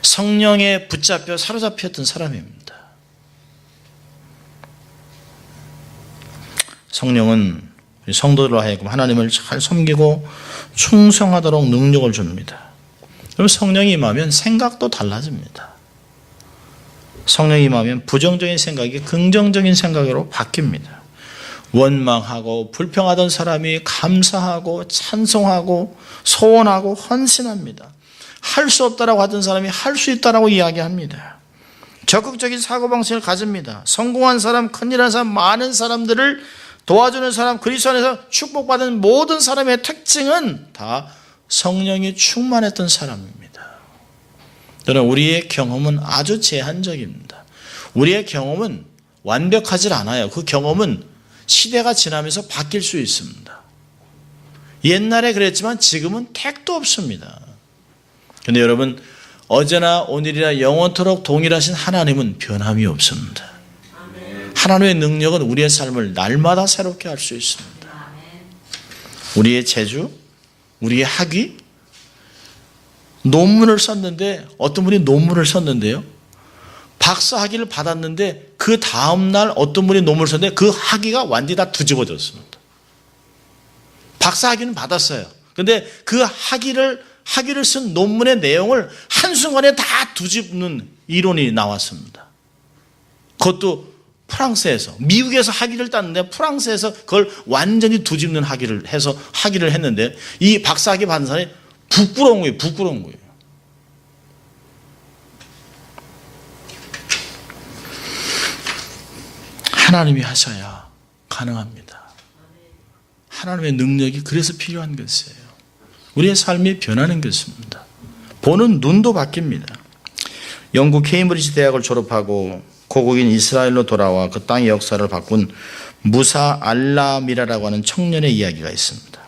A: 성령에 붙잡혀 사로잡혔던 사람입니다. 성령은 성도들로 하여금 하나님을 잘 섬기고 충성하도록 능력을 줍니다. 그럼 성령이 임하면 생각도 달라집니다. 성령이 임하면 부정적인 생각이 긍정적인 생각으로 바뀝니다. 원망하고 불평하던 사람이 감사하고 찬송하고 소원하고 헌신합니다. 할 수 없다라고 하던 사람이 할 수 있다라고 이야기합니다. 적극적인 사고방식을 가집니다. 성공한 사람, 큰일한 사람, 많은 사람들을 도와주는 사람, 그리스도 안에서 축복받은 모든 사람의 특징은 다 성령이 충만했던 사람입니다. 여러분, 우리의 경험은 아주 제한적입니다. 우리의 경험은 완벽하지 않아요. 그 경험은 시대가 지나면서 바뀔 수 있습니다. 옛날에 그랬지만 지금은 택도 없습니다. 그런데 여러분, 어제나 오늘이나 영원토록 동일하신 하나님은 변함이 없습니다. 하나님의 능력은 우리의 삶을 날마다 새롭게 할 수 있습니다. 우리의 재주, 우리의 학위, 논문을 썼는데 어떤 분이 논문을 썼는데요, 박사 학위를 받았는데 그 다음날 어떤 분이 논문을 썼는데 그 학위가 완전히 다 뒤집어졌습니다. 박사 학위는 받았어요. 그런데 그 학위를 쓴 논문의 내용을 한순간에 다 뒤집는 이론이 나왔습니다. 그것도 프랑스에서, 미국에서 학위를 땄는데 프랑스에서 그걸 완전히 뒤집는 학위를 해서 학위를 했는데 이 박사 학위 받은 사람이 부끄러운 거예요. 하나님이 하셔야 가능합니다. 하나님의 능력이 그래서 필요한 것이에요. 우리의 삶이 변하는 것입니다. 보는 눈도 바뀝니다. 영국 케임브리지 대학을 졸업하고 고국인 이스라엘로 돌아와 그 땅의 역사를 바꾼 무사 알라미라라고 하는 청년의 이야기가 있습니다.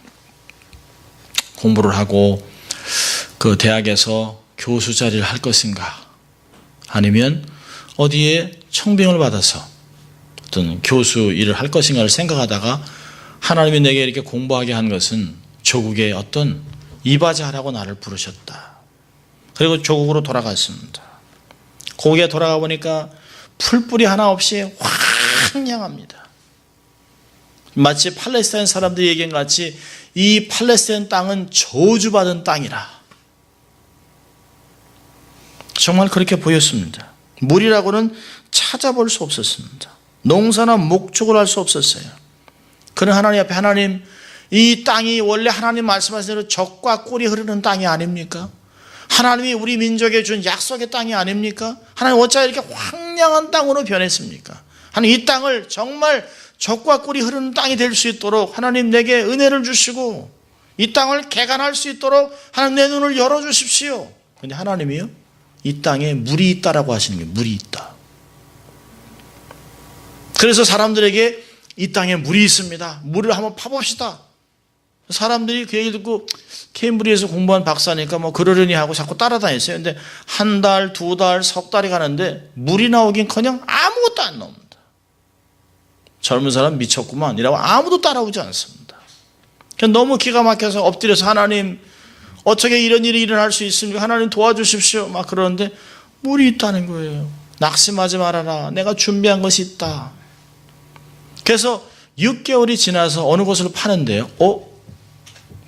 A: 공부를 하고 그 대학에서 교수 자리를 할 것인가, 아니면 어디에 청빙을 받아서 어떤 교수 일을 할 것인가를 생각하다가 하나님이 내게 이렇게 공부하게 한 것은 조국의 어떤 이바지하라고 나를 부르셨다. 그리고 조국으로 돌아갔습니다. 거기에 돌아가 보니까 풀뿌리 하나 없이 황량합니다. 마치 팔레스타인 사람들이 얘기한 같이 이 팔레스타인 땅은 저주받은 땅이라. 정말 그렇게 보였습니다. 물이라고는 찾아볼 수 없었습니다. 농사나 목축을 할 수 없었어요. 그런 하나님 앞에 하나님, 이 땅이 원래 하나님 말씀하신 대로 젖과 꿀이 흐르는 땅이 아닙니까? 하나님이 우리 민족에 준 약속의 땅이 아닙니까? 하나님 어찌 이렇게 황량한 땅으로 변했습니까? 하나님 이 땅을 정말 젖과 꿀이 흐르는 땅이 될 수 있도록 하나님 내게 은혜를 주시고 이 땅을 개간할 수 있도록 하나님 내 눈을 열어주십시오. 그런데 하나님이요, 이 땅에 물이 있다라고 하시는 게 물이 있다. 그래서 사람들에게 이 땅에 물이 있습니다. 물을 한번 파봅시다. 사람들이 그 얘기 듣고 케임브리지에서 공부한 박사니까 뭐 그러려니 하고 자꾸 따라다녔어요. 근데 한 달, 두 달, 석 달이 가는데 물이 나오긴커녕 아무것도 안 나옵니다. 젊은 사람 미쳤구만 이라고 아무도 따라오지 않습니다. 너무 기가 막혀서 엎드려서 하나님 어떻게 이런 일이 일어날 수 있습니까? 하나님 도와주십시오. 막 그러는데 물이 있다는 거예요. 낙심하지 말아라. 내가 준비한 것이 있다. 그래서 6개월이 지나서 어느 곳을 파는데요.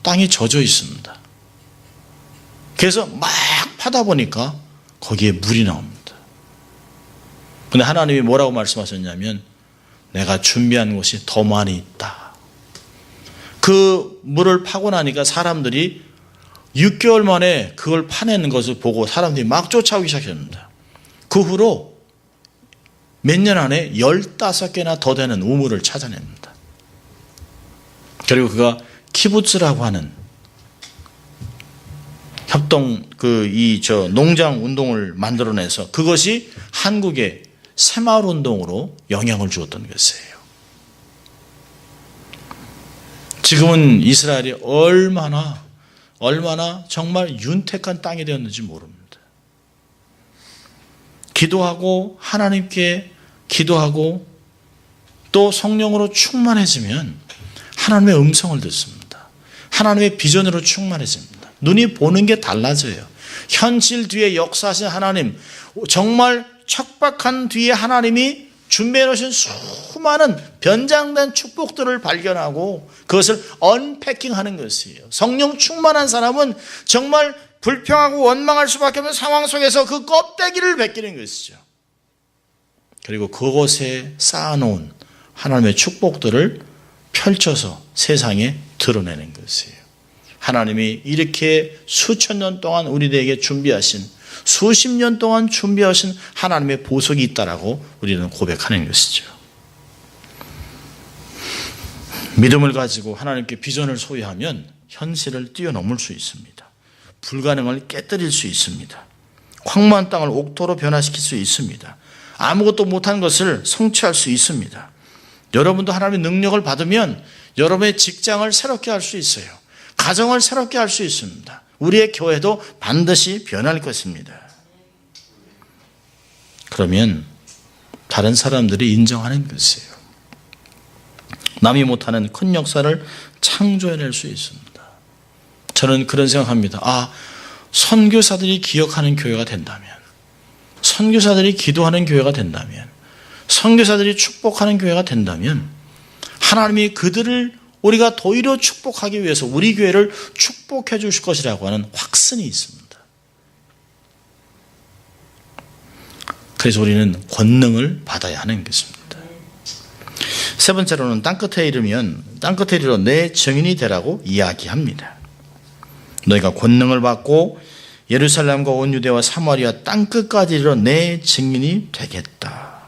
A: 땅이 젖어 있습니다. 그래서 막 파다 보니까 거기에 물이 나옵니다. 근데 하나님이 뭐라고 말씀하셨냐면 내가 준비한 곳이 더 많이 있다. 그 물을 파고 나니까 사람들이 6개월 만에 그걸 파내는 것을 보고 사람들이 막 쫓아오기 시작합니다. 그 후로 몇 년 안에 15개나 더 되는 우물을 찾아냅니다. 그리고 그가 키부츠라고 하는 협동 농장 운동을 만들어내서 그것이 한국의 새마을 운동으로 영향을 주었던 것이에요. 지금은 이스라엘이 얼마나 정말 윤택한 땅이 되었는지 모릅니다. 기도하고 하나님께 기도하고 또 성령으로 충만해지면 하나님의 음성을 듣습니다. 하나님의 비전으로 충만해집니다. 눈이 보는 게 달라져요. 현실 뒤에 역사하신 하나님, 정말 척박한 뒤에 하나님이 준비해 놓으신 수많은 변장된 축복들을 발견하고 그것을 언패킹하는 것이에요. 성령 충만한 사람은 정말 불평하고 원망할 수밖에 없는 상황 속에서 그 껍데기를 벗기는 것이죠. 그리고 그곳에 쌓아놓은 하나님의 축복들을 펼쳐서 세상에 드러내는 것이에요. 하나님이 이렇게 수천 년 동안 우리들에게 준비하신, 수십 년 동안 준비하신 하나님의 보석이 있다라고 우리는 고백하는 것이죠. 믿음을 가지고 하나님께 비전을 소유하면 현실을 뛰어넘을 수 있습니다. 불가능을 깨뜨릴 수 있습니다. 황무한 땅을 옥토로 변화시킬 수 있습니다. 아무것도 못한 것을 성취할 수 있습니다. 여러분도 하나님의 능력을 받으면 여러분의 직장을 새롭게 할 수 있어요. 가정을 새롭게 할 수 있습니다. 우리의 교회도 반드시 변할 것입니다. 그러면 다른 사람들이 인정하는 것이에요. 남이 못하는 큰 역사를 창조해낼 수 있습니다. 저는 그런 생각합니다. 선교사들이 기억하는 교회가 된다면, 선교사들이 기도하는 교회가 된다면, 선교사들이 축복하는 교회가 된다면 하나님이 그들을 우리가 도리어 축복하기 위해서 우리 교회를 축복해 주실 것이라고 하는 확신이 있습니다. 그래서 우리는 권능을 받아야 하는 것입니다. 세 번째로는 땅끝에 이르면 땅끝에 이르러 내 증인이 되라고 이야기합니다. 너희가 권능을 받고 예루살렘과 온 유대와 사마리아 땅끝까지 이르러 내 증인이 되겠다.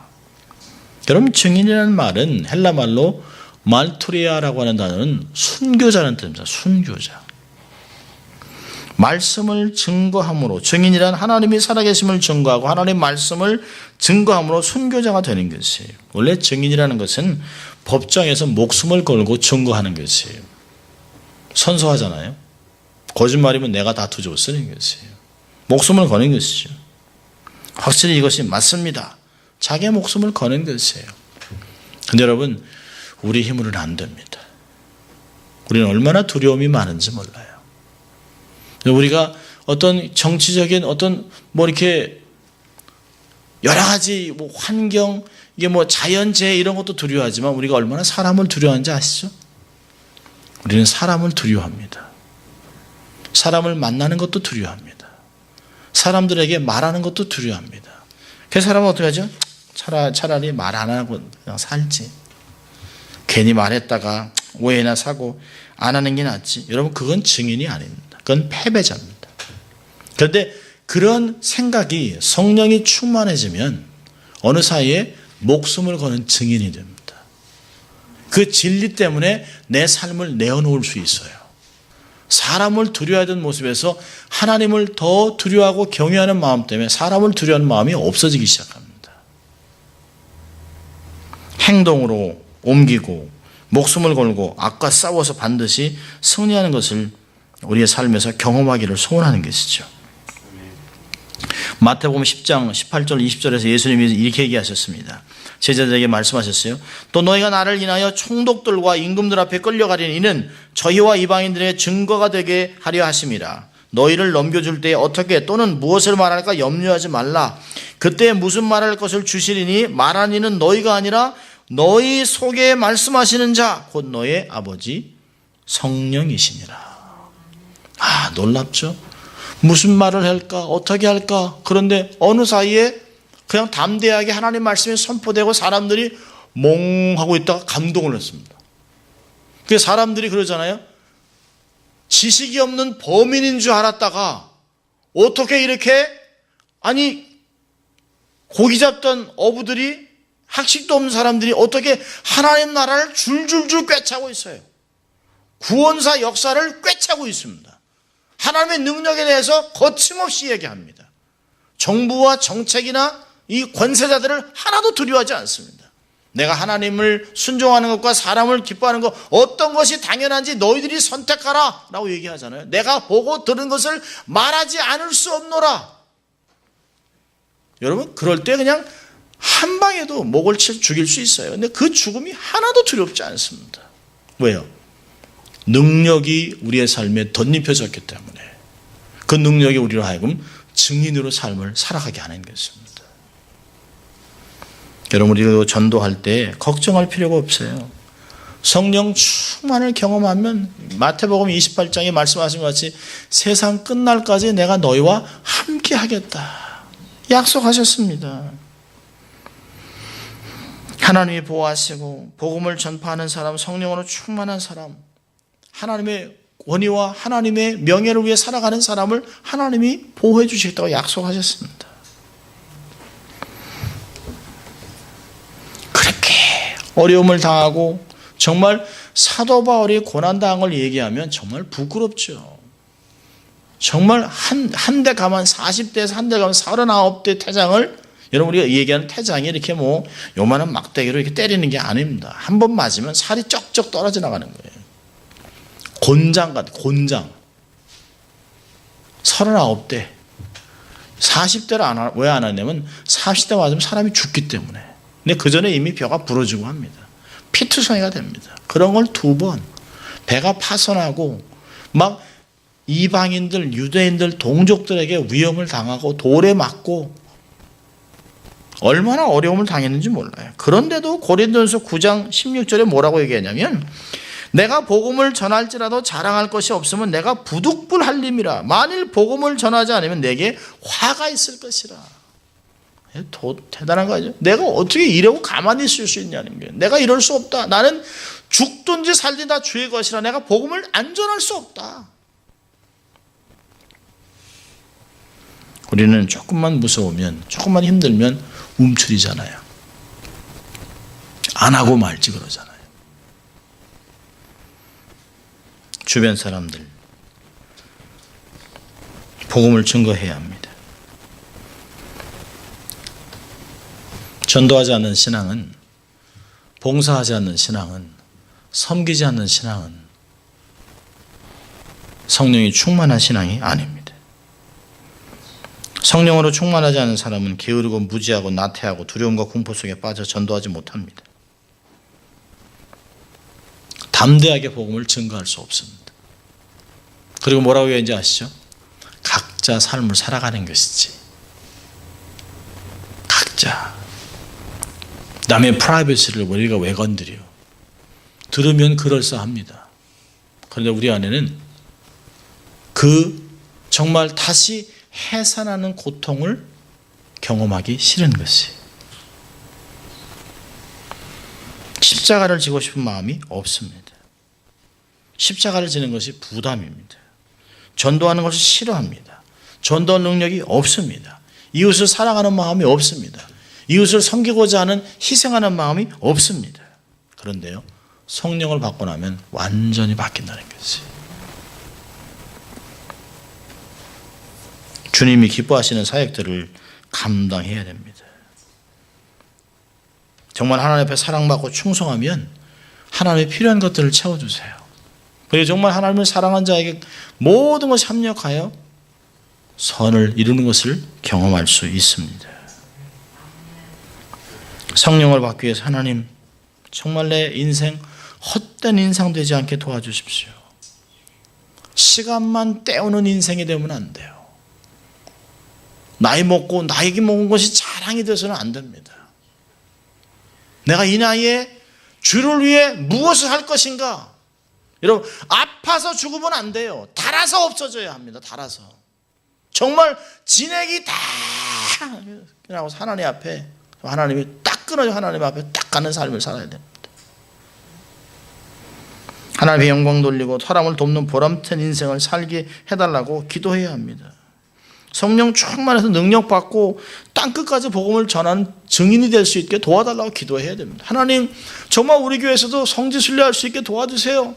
A: 여러분, 증인이라는 말은 헬라 말로 말투리아라고 하는 단어는 순교자라는 뜻입니다. 순교자. 말씀을 증거함으로, 증인이란 하나님이 살아계심을 증거하고 하나님의 말씀을 증거함으로 순교자가 되는 것이에요. 원래 증인이라는 것은 법정에서 목숨을 걸고 증거하는 것이에요. 선서하잖아요. 거짓말이면 내가 다투죠 쓰는 것이에요. 목숨을 거는 것이죠. 확실히 이것이 맞습니다. 자기의 목숨을 거는 것이에요. 근데 여러분, 우리 힘으로는 안 됩니다. 우리는 얼마나 두려움이 많은지 몰라요. 우리가 어떤 정치적인 이렇게 여러 가지 환경, 이게 자연재해 이런 것도 두려워하지만 우리가 얼마나 사람을 두려워하는지 아시죠? 우리는 사람을 두려워합니다. 사람을 만나는 것도 두려워합니다. 사람들에게 말하는 것도 두려워합니다. 그 사람은 어떻게 하죠? 차라리 말 안 하고 그냥 살지. 괜히 말했다가 오해나 사고 안 하는 게 낫지. 여러분, 그건 증인이 아닙니다. 그건 패배자입니다. 그런데 그런 생각이 성령이 충만해지면 어느 사이에 목숨을 거는 증인이 됩니다. 그 진리 때문에 내 삶을 내어놓을 수 있어요. 사람을 두려워하던 모습에서 하나님을 더 두려워하고 경외하는 마음 때문에 사람을 두려워하는 마음이 없어지기 시작합니다. 행동으로 옮기고 목숨을 걸고 악과 싸워서 반드시 승리하는 것을 우리의 삶에서 경험하기를 소원하는 것이죠. 마태복음 10장 18절 20절에서 예수님이 이렇게 얘기하셨습니다. 제자들에게 말씀하셨어요. 또 너희가 나를 인하여 총독들과 임금들 앞에 끌려가리니 이는 저희와 이방인들의 증거가 되게 하려 하심이라. 너희를 넘겨줄 때에 어떻게 또는 무엇을 말할까 염려하지 말라. 그때 무슨 말할 것을 주시리니 말한 이는 너희가 아니라 너희 속에 말씀하시는 자 곧 너의 아버지 성령이시니라. 놀랍죠? 무슨 말을 할까? 어떻게 할까? 그런데 어느 사이에 그냥 담대하게 하나님 말씀이 선포되고 사람들이 멍하고 있다가 감동을 했습니다. 그래서 사람들이 그러잖아요. 지식이 없는 범인인 줄 알았다가 어떻게 이렇게 고기 잡던 어부들이 학식도 없는 사람들이 어떻게 하나님 나라를 줄줄줄 꿰차고 있어요. 구원사 역사를 꿰차고 있습니다. 하나님의 능력에 대해서 거침없이 얘기합니다. 정부와 정책이나 이 권세자들을 하나도 두려워하지 않습니다. 내가 하나님을 순종하는 것과 사람을 기뻐하는 것 어떤 것이 당연한지 너희들이 선택하라 라고 얘기하잖아요. 내가 보고 들은 것을 말하지 않을 수 없노라. 여러분, 그럴 때 그냥 한 방에도 목을 쳐 죽일 수 있어요. 근데 그 죽음이 하나도 두렵지 않습니다. 왜요? 능력이 우리의 삶에 덧입혀졌기 때문에 그 능력이 우리로 하여금 증인으로 삶을 살아가게 하는 것입니다. 여러분, 우리도 전도할 때 걱정할 필요가 없어요. 성령 충만을 경험하면 마태복음 28장에 말씀하신 것 같이 세상 끝날까지 내가 너희와 함께 하겠다 약속하셨습니다. 하나님이 보호하시고 복음을 전파하는 사람, 성령으로 충만한 사람, 하나님의 권위와 하나님의 명예를 위해 살아가는 사람을 하나님이 보호해 주시겠다고 약속하셨습니다. 그렇게 어려움을 당하고 정말 사도 바울이 고난당한 걸 얘기하면 정말 부끄럽죠. 정말 한 대 가만 40대에서 한 대 가만 39대 태장을 여러분 우리가 얘기하는 태장이 이렇게 요만한 막대기로 이렇게 때리는 게 아닙니다. 한 번 맞으면 살이 쩍쩍 떨어져 나가는 거예요. 곤장 같아, 곤장. 39대. 40대를 왜 안 하냐면 40대 맞으면 사람이 죽기 때문에. 근데 그 전에 이미 벼가 부러지고 합니다. 피투성이가 됩니다. 그런 걸 2번. 배가 파손하고 막 이방인들, 유대인들, 동족들에게 위험을 당하고 돌에 맞고 얼마나 어려움을 당했는지 몰라요. 그런데도 고린도전서 9장 16절에 뭐라고 얘기하냐면 내가 복음을 전할지라도 자랑할 것이 없으면 내가 부득불할림이라. 만일 복음을 전하지 않으면 내게 화가 있을 것이라. 대단한 거죠. 내가 어떻게 이러고 가만히 있을 수 있냐는 거예요. 내가 이럴 수 없다. 나는 죽든지 살든지 다 주의 것이라. 내가 복음을 안 전할 수 없다. 우리는 조금만 무서우면, 조금만 힘들면 움츠리잖아요. 안 하고 말지 그러잖아요. 주변 사람들 복음을 증거해야 합니다. 전도하지 않는 신앙은, 봉사하지 않는 신앙은, 섬기지 않는 신앙은 성령이 충만한 신앙이 아닙니다. 성령으로 충만하지 않은 사람은 게으르고 무지하고 나태하고 두려움과 공포 속에 빠져 전도하지 못합니다. 담대하게 복음을 증거할 수 없습니다. 그리고 뭐라고 얘기하는지 아시죠? 각자 삶을 살아가는 것이지. 각자. 남의 프라이버시를 우리가 왜 건드려? 들으면 그럴싸합니다. 그런데 우리 안에는 그 정말 다시 해산하는 고통을 경험하기 싫은 것이. 십자가를 지고 싶은 마음이 없습니다. 십자가를 지는 것이 부담입니다. 전도하는 것을 싫어합니다. 전도 능력이 없습니다. 이웃을 사랑하는 마음이 없습니다. 이웃을 섬기고자 하는 희생하는 마음이 없습니다. 그런데요, 성령을 받고 나면 완전히 바뀐다는 것이에요. 주님이 기뻐하시는 사역들을 감당해야 됩니다. 정말 하나님 앞에 사랑받고 충성하면 하나님의 필요한 것들을 채워주세요. 그리고 정말 하나님을 사랑한 자에게 모든 것이 합력하여 선을 이루는 것을 경험할 수 있습니다. 성령을 받기 위해서 하나님 정말 내 인생 헛된 인생 되지 않게 도와주십시오. 시간만 때우는 인생이 되면 안 돼요. 나이 먹고 나에게 먹은 것이 자랑이 돼서는 안 됩니다. 내가 이 나이에 주를 위해 무엇을 할 것인가? 여러분, 아파서 죽으면 안 돼요. 달아서 없어져야 합니다. 달아서. 정말 진액이 다 그러고 하나님 앞에, 하나님이 딱 끊어져 하나님 앞에 딱 가는 삶을 살아야 됩니다. 하나님의 영광 돌리고 사람을 돕는 보람찬 인생을 살게 해달라고 기도해야 합니다. 성령 충만해서 능력받고 땅끝까지 복음을 전하는 증인이 될 수 있게 도와달라고 기도해야 됩니다. 하나님, 정말 우리 교회에서도 성지 순례할 수 있게 도와주세요.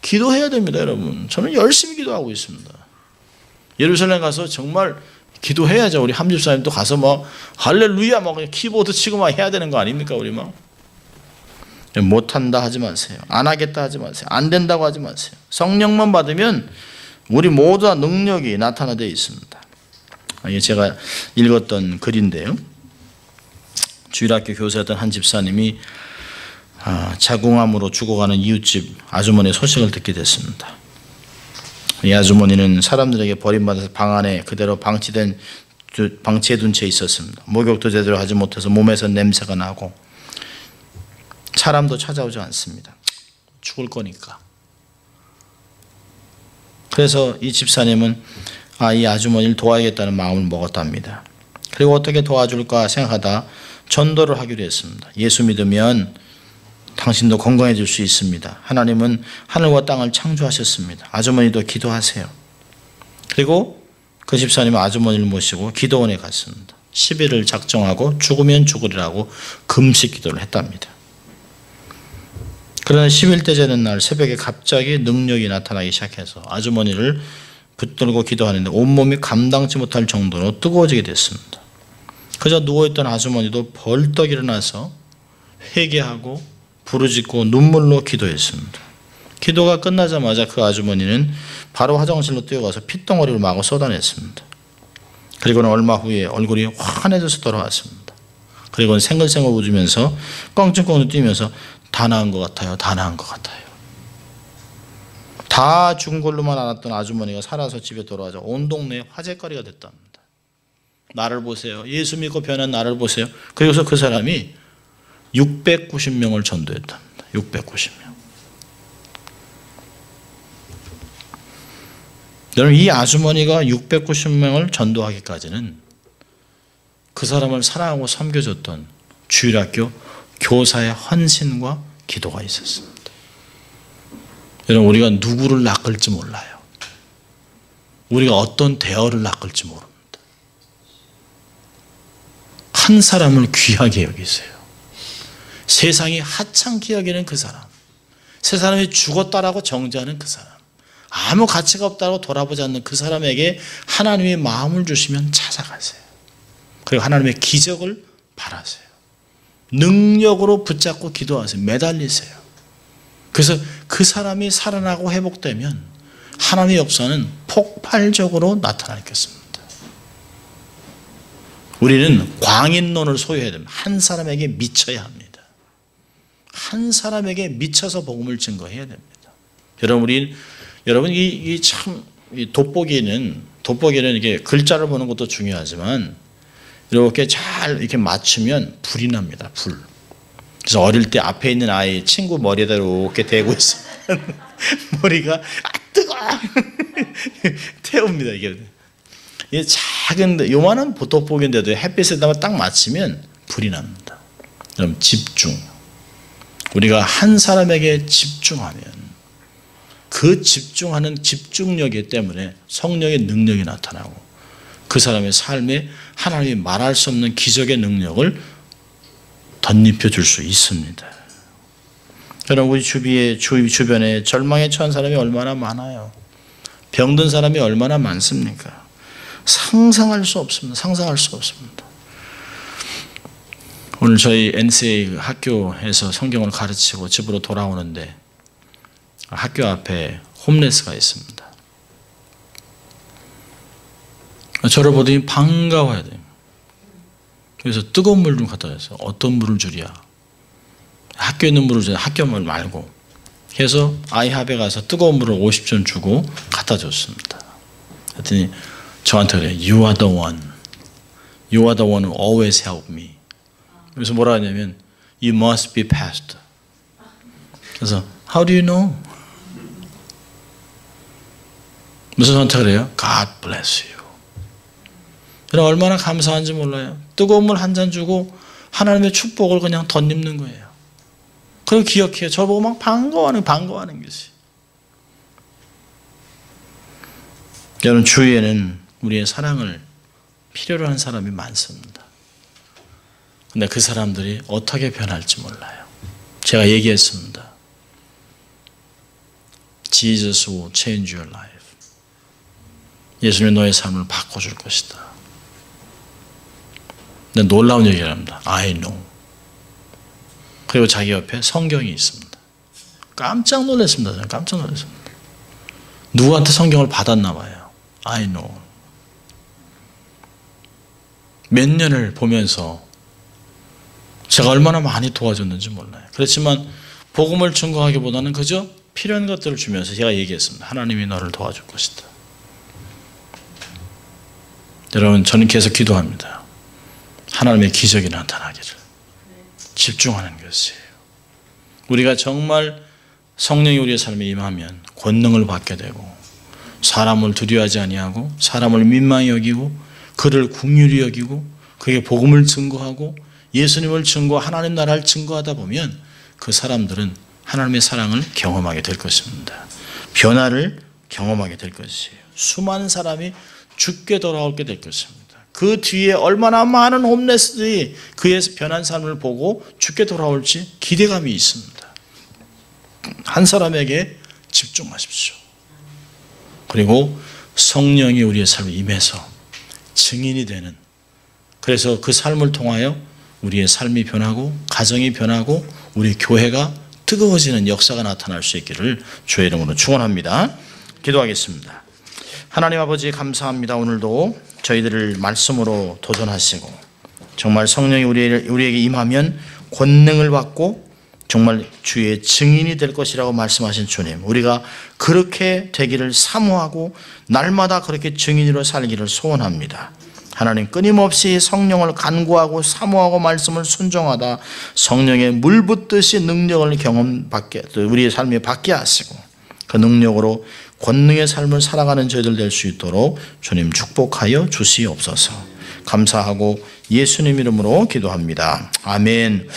A: 기도해야 됩니다, 여러분. 저는 열심히 기도하고 있습니다. 예루살렘 가서 정말 기도해야죠. 우리 함집사님도 가서 막 할렐루야 막 키보드 치고 막 해야 되는 거 아닙니까? 우리 막 못한다 하지 마세요. 안 하겠다 하지 마세요. 안 된다고 하지 마세요. 성령만 받으면 우리 모두 다 능력이 나타나되어 있습니다. 제가 읽었던 글인데요, 주일학교 교사였던 한 집사님이 자궁암으로 죽어가는 이웃집 아주머니의 소식을 듣게 됐습니다. 이 아주머니는 사람들에게 버림받아서 방 안에 그대로 방치해둔 채 있었습니다. 목욕도 제대로 하지 못해서 몸에서 냄새가 나고 사람도 찾아오지 않습니다. 죽을 거니까. 그래서 이 집사님은 이 아주머니를 도와야겠다는 마음을 먹었답니다. 그리고 어떻게 도와줄까 생각하다 전도를 하기로 했습니다. 예수 믿으면 당신도 건강해질 수 있습니다. 하나님은 하늘과 땅을 창조하셨습니다. 아주머니도 기도하세요. 그리고 그 집사님은 아주머니를 모시고 기도원에 갔습니다. 10일을 작정하고 죽으면 죽으리라고 금식 기도를 했답니다. 그러나 10일째 되는 날 새벽에 갑자기 능력이 나타나기 시작해서 아주머니를 붙들고 기도하는데 온몸이 감당치 못할 정도로 뜨거워지게 됐습니다. 그저 누워있던 아주머니도 벌떡 일어나서 회개하고 부르짖고 눈물로 기도했습니다. 기도가 끝나자마자 그 아주머니는 바로 화장실로 뛰어가서 핏덩어리를 마구 쏟아냈습니다. 그리고는 얼마 후에 얼굴이 환해져서 돌아왔습니다. 그리고는 생글생글 웃으면서 껑충껑충 뛰면서 다 나은 것 같아요. 다 나은 것 같아요. 다 죽은 걸로만 알았던 아주머니가 살아서 집에 돌아와서 온 동네에 화제거리가 됐답니다. 나를 보세요. 예수 믿고 변한 나를 보세요. 그래서 그 사람이 690명을 전도했답니다. 690명. 여러분, 이 아주머니가 690명을 전도하기까지는 그 사람을 사랑하고 섬겨줬던 주일학교 교사의 헌신과 기도가 있었습니다. 여러분, 우리가 누구를 낚을지 몰라요. 우리가 어떤 대어를 낚을지 모릅니다. 한 사람을 귀하게 여기세요. 세상이 하찮게 여기는 그 사람, 세 사람이 죽었다라고 정죄하는 그 사람, 아무 가치가 없다고 돌아보지 않는 그 사람에게 하나님의 마음을 주시면 찾아가세요. 그리고 하나님의 기적을 바라세요. 능력으로 붙잡고 기도하세요. 매달리세요. 그래서 그 사람이 살아나고 회복되면 하나님의 역사는 폭발적으로 나타나겠습니다. 우리는 광인론을 소유해야 됩니다. 한 사람에게 미쳐야 합니다. 한 사람에게 미쳐서 복음을 증거해야 됩니다. 여러분, 이 참 돋보기는 이게 글자를 보는 것도 중요하지만 이렇게 잘 이렇게 맞추면 불이 납니다. 불. 그래서 어릴 때 앞에 있는 아이 친구 머리에다 이렇게 대고 있으면 머리가 뜨거워 태웁니다. 이게 작은 요만한 돋보기인데도 햇빛에다가 딱 맞추면 불이 납니다. 그럼 집중, 우리가 한 사람에게 집중하면 그 집중하는 집중력 때문에 성령의 능력이 나타나고 그 사람의 삶에 하나님이 말할 수 없는 기적의 능력을 덧입혀 줄 수 있습니다. 여러분, 우리 주변에 절망에 처한 사람이 얼마나 많아요. 병든 사람이 얼마나 많습니까? 상상할 수 없습니다. 상상할 수 없습니다. 오늘 저희 NCA 학교에서 성경을 가르치고 집으로 돌아오는데 학교 앞에 홈레스가 있습니다. 저를 보더니 반가워야 돼요. 그래서 뜨거운 물 좀 갖다 줬어요. 어떤 물을 주랴? 학교에 있는 물을 주냐? 학교 물 말고. 그래서 아이합에 가서 뜨거운 물을 50전 주고 갖다 줬습니다. 그랬더니 저한테 그래요. You are the one. You are the one who always help me. 그래서 뭐라 하냐면 You must be pastor. 그래서 How do you know? 무슨 선택을 해요? God bless you. 여러분 얼마나 감사한지 몰라요. 뜨거운 물 한 잔 주고 하나님의 축복을 그냥 덧입는 거예요. 그리고 기억해요. 저보고 막 반가워하는 것이. 여러분 주위에는 우리의 사랑을 필요로 하는 사람이 많습니다. 근데 그 사람들이 어떻게 변할지 몰라요. 제가 얘기했습니다. Jesus will change your life. 예수님이 너의 삶을 바꿔줄 것이다. 근데 놀라운 얘기를 합니다. I know. 그리고 자기 옆에 성경이 있습니다. 깜짝 놀랐습니다. 저는 깜짝 놀랐습니다. 누구한테 성경을 받았나 봐요. I know. 몇 년을 보면서 제가 얼마나 많이 도와줬는지 몰라요. 그렇지만 복음을 증거하기보다는 그저 필요한 것들을 주면서 제가 얘기했습니다. 하나님이 너를 도와줄 것이다. 여러분 저는 계속 기도합니다. 하나님의 기적이 나타나기를. 집중하는 것이에요. 우리가 정말 성령이 우리의 삶에 임하면 권능을 받게 되고 사람을 두려워하지 아니하고 사람을 민망히 여기고 그를 긍휼히 여기고 그에게 복음을 증거하고 예수님을 증거 하나님 나라를 증거하다 보면 그 사람들은 하나님의 사랑을 경험하게 될 것입니다. 변화를 경험하게 될 것이에요. 수많은 사람이 죽게 돌아오게 될 것입니다. 그 뒤에 얼마나 많은 홈레스들이 그의 변한 삶을 보고 죽게 돌아올지 기대감이 있습니다. 한 사람에게 집중하십시오. 그리고 성령이 우리의 삶에 임해서 증인이 되는, 그래서 그 삶을 통하여 우리의 삶이 변하고 가정이 변하고 우리 교회가 뜨거워지는 역사가 나타날 수 있기를 주의 이름으로 축원합니다. 기도하겠습니다. 하나님 아버지 감사합니다. 오늘도 저희들을 말씀으로 도전하시고 정말 성령이 우리에게 임하면 권능을 받고 정말 주의 증인이 될 것이라고 말씀하신 주님, 우리가 그렇게 되기를 사모하고 날마다 그렇게 증인으로 살기를 소원합니다. 하나님 끊임없이 성령을 간구하고 사모하고 말씀을 순종하다 성령의 물 붓듯이 능력을 경험받게, 우리의 삶에 받게 하시고 그 능력으로 권능의 삶을 살아가는 저희들 될 수 있도록 주님 축복하여 주시옵소서. 감사하고 예수님 이름으로 기도합니다. 아멘.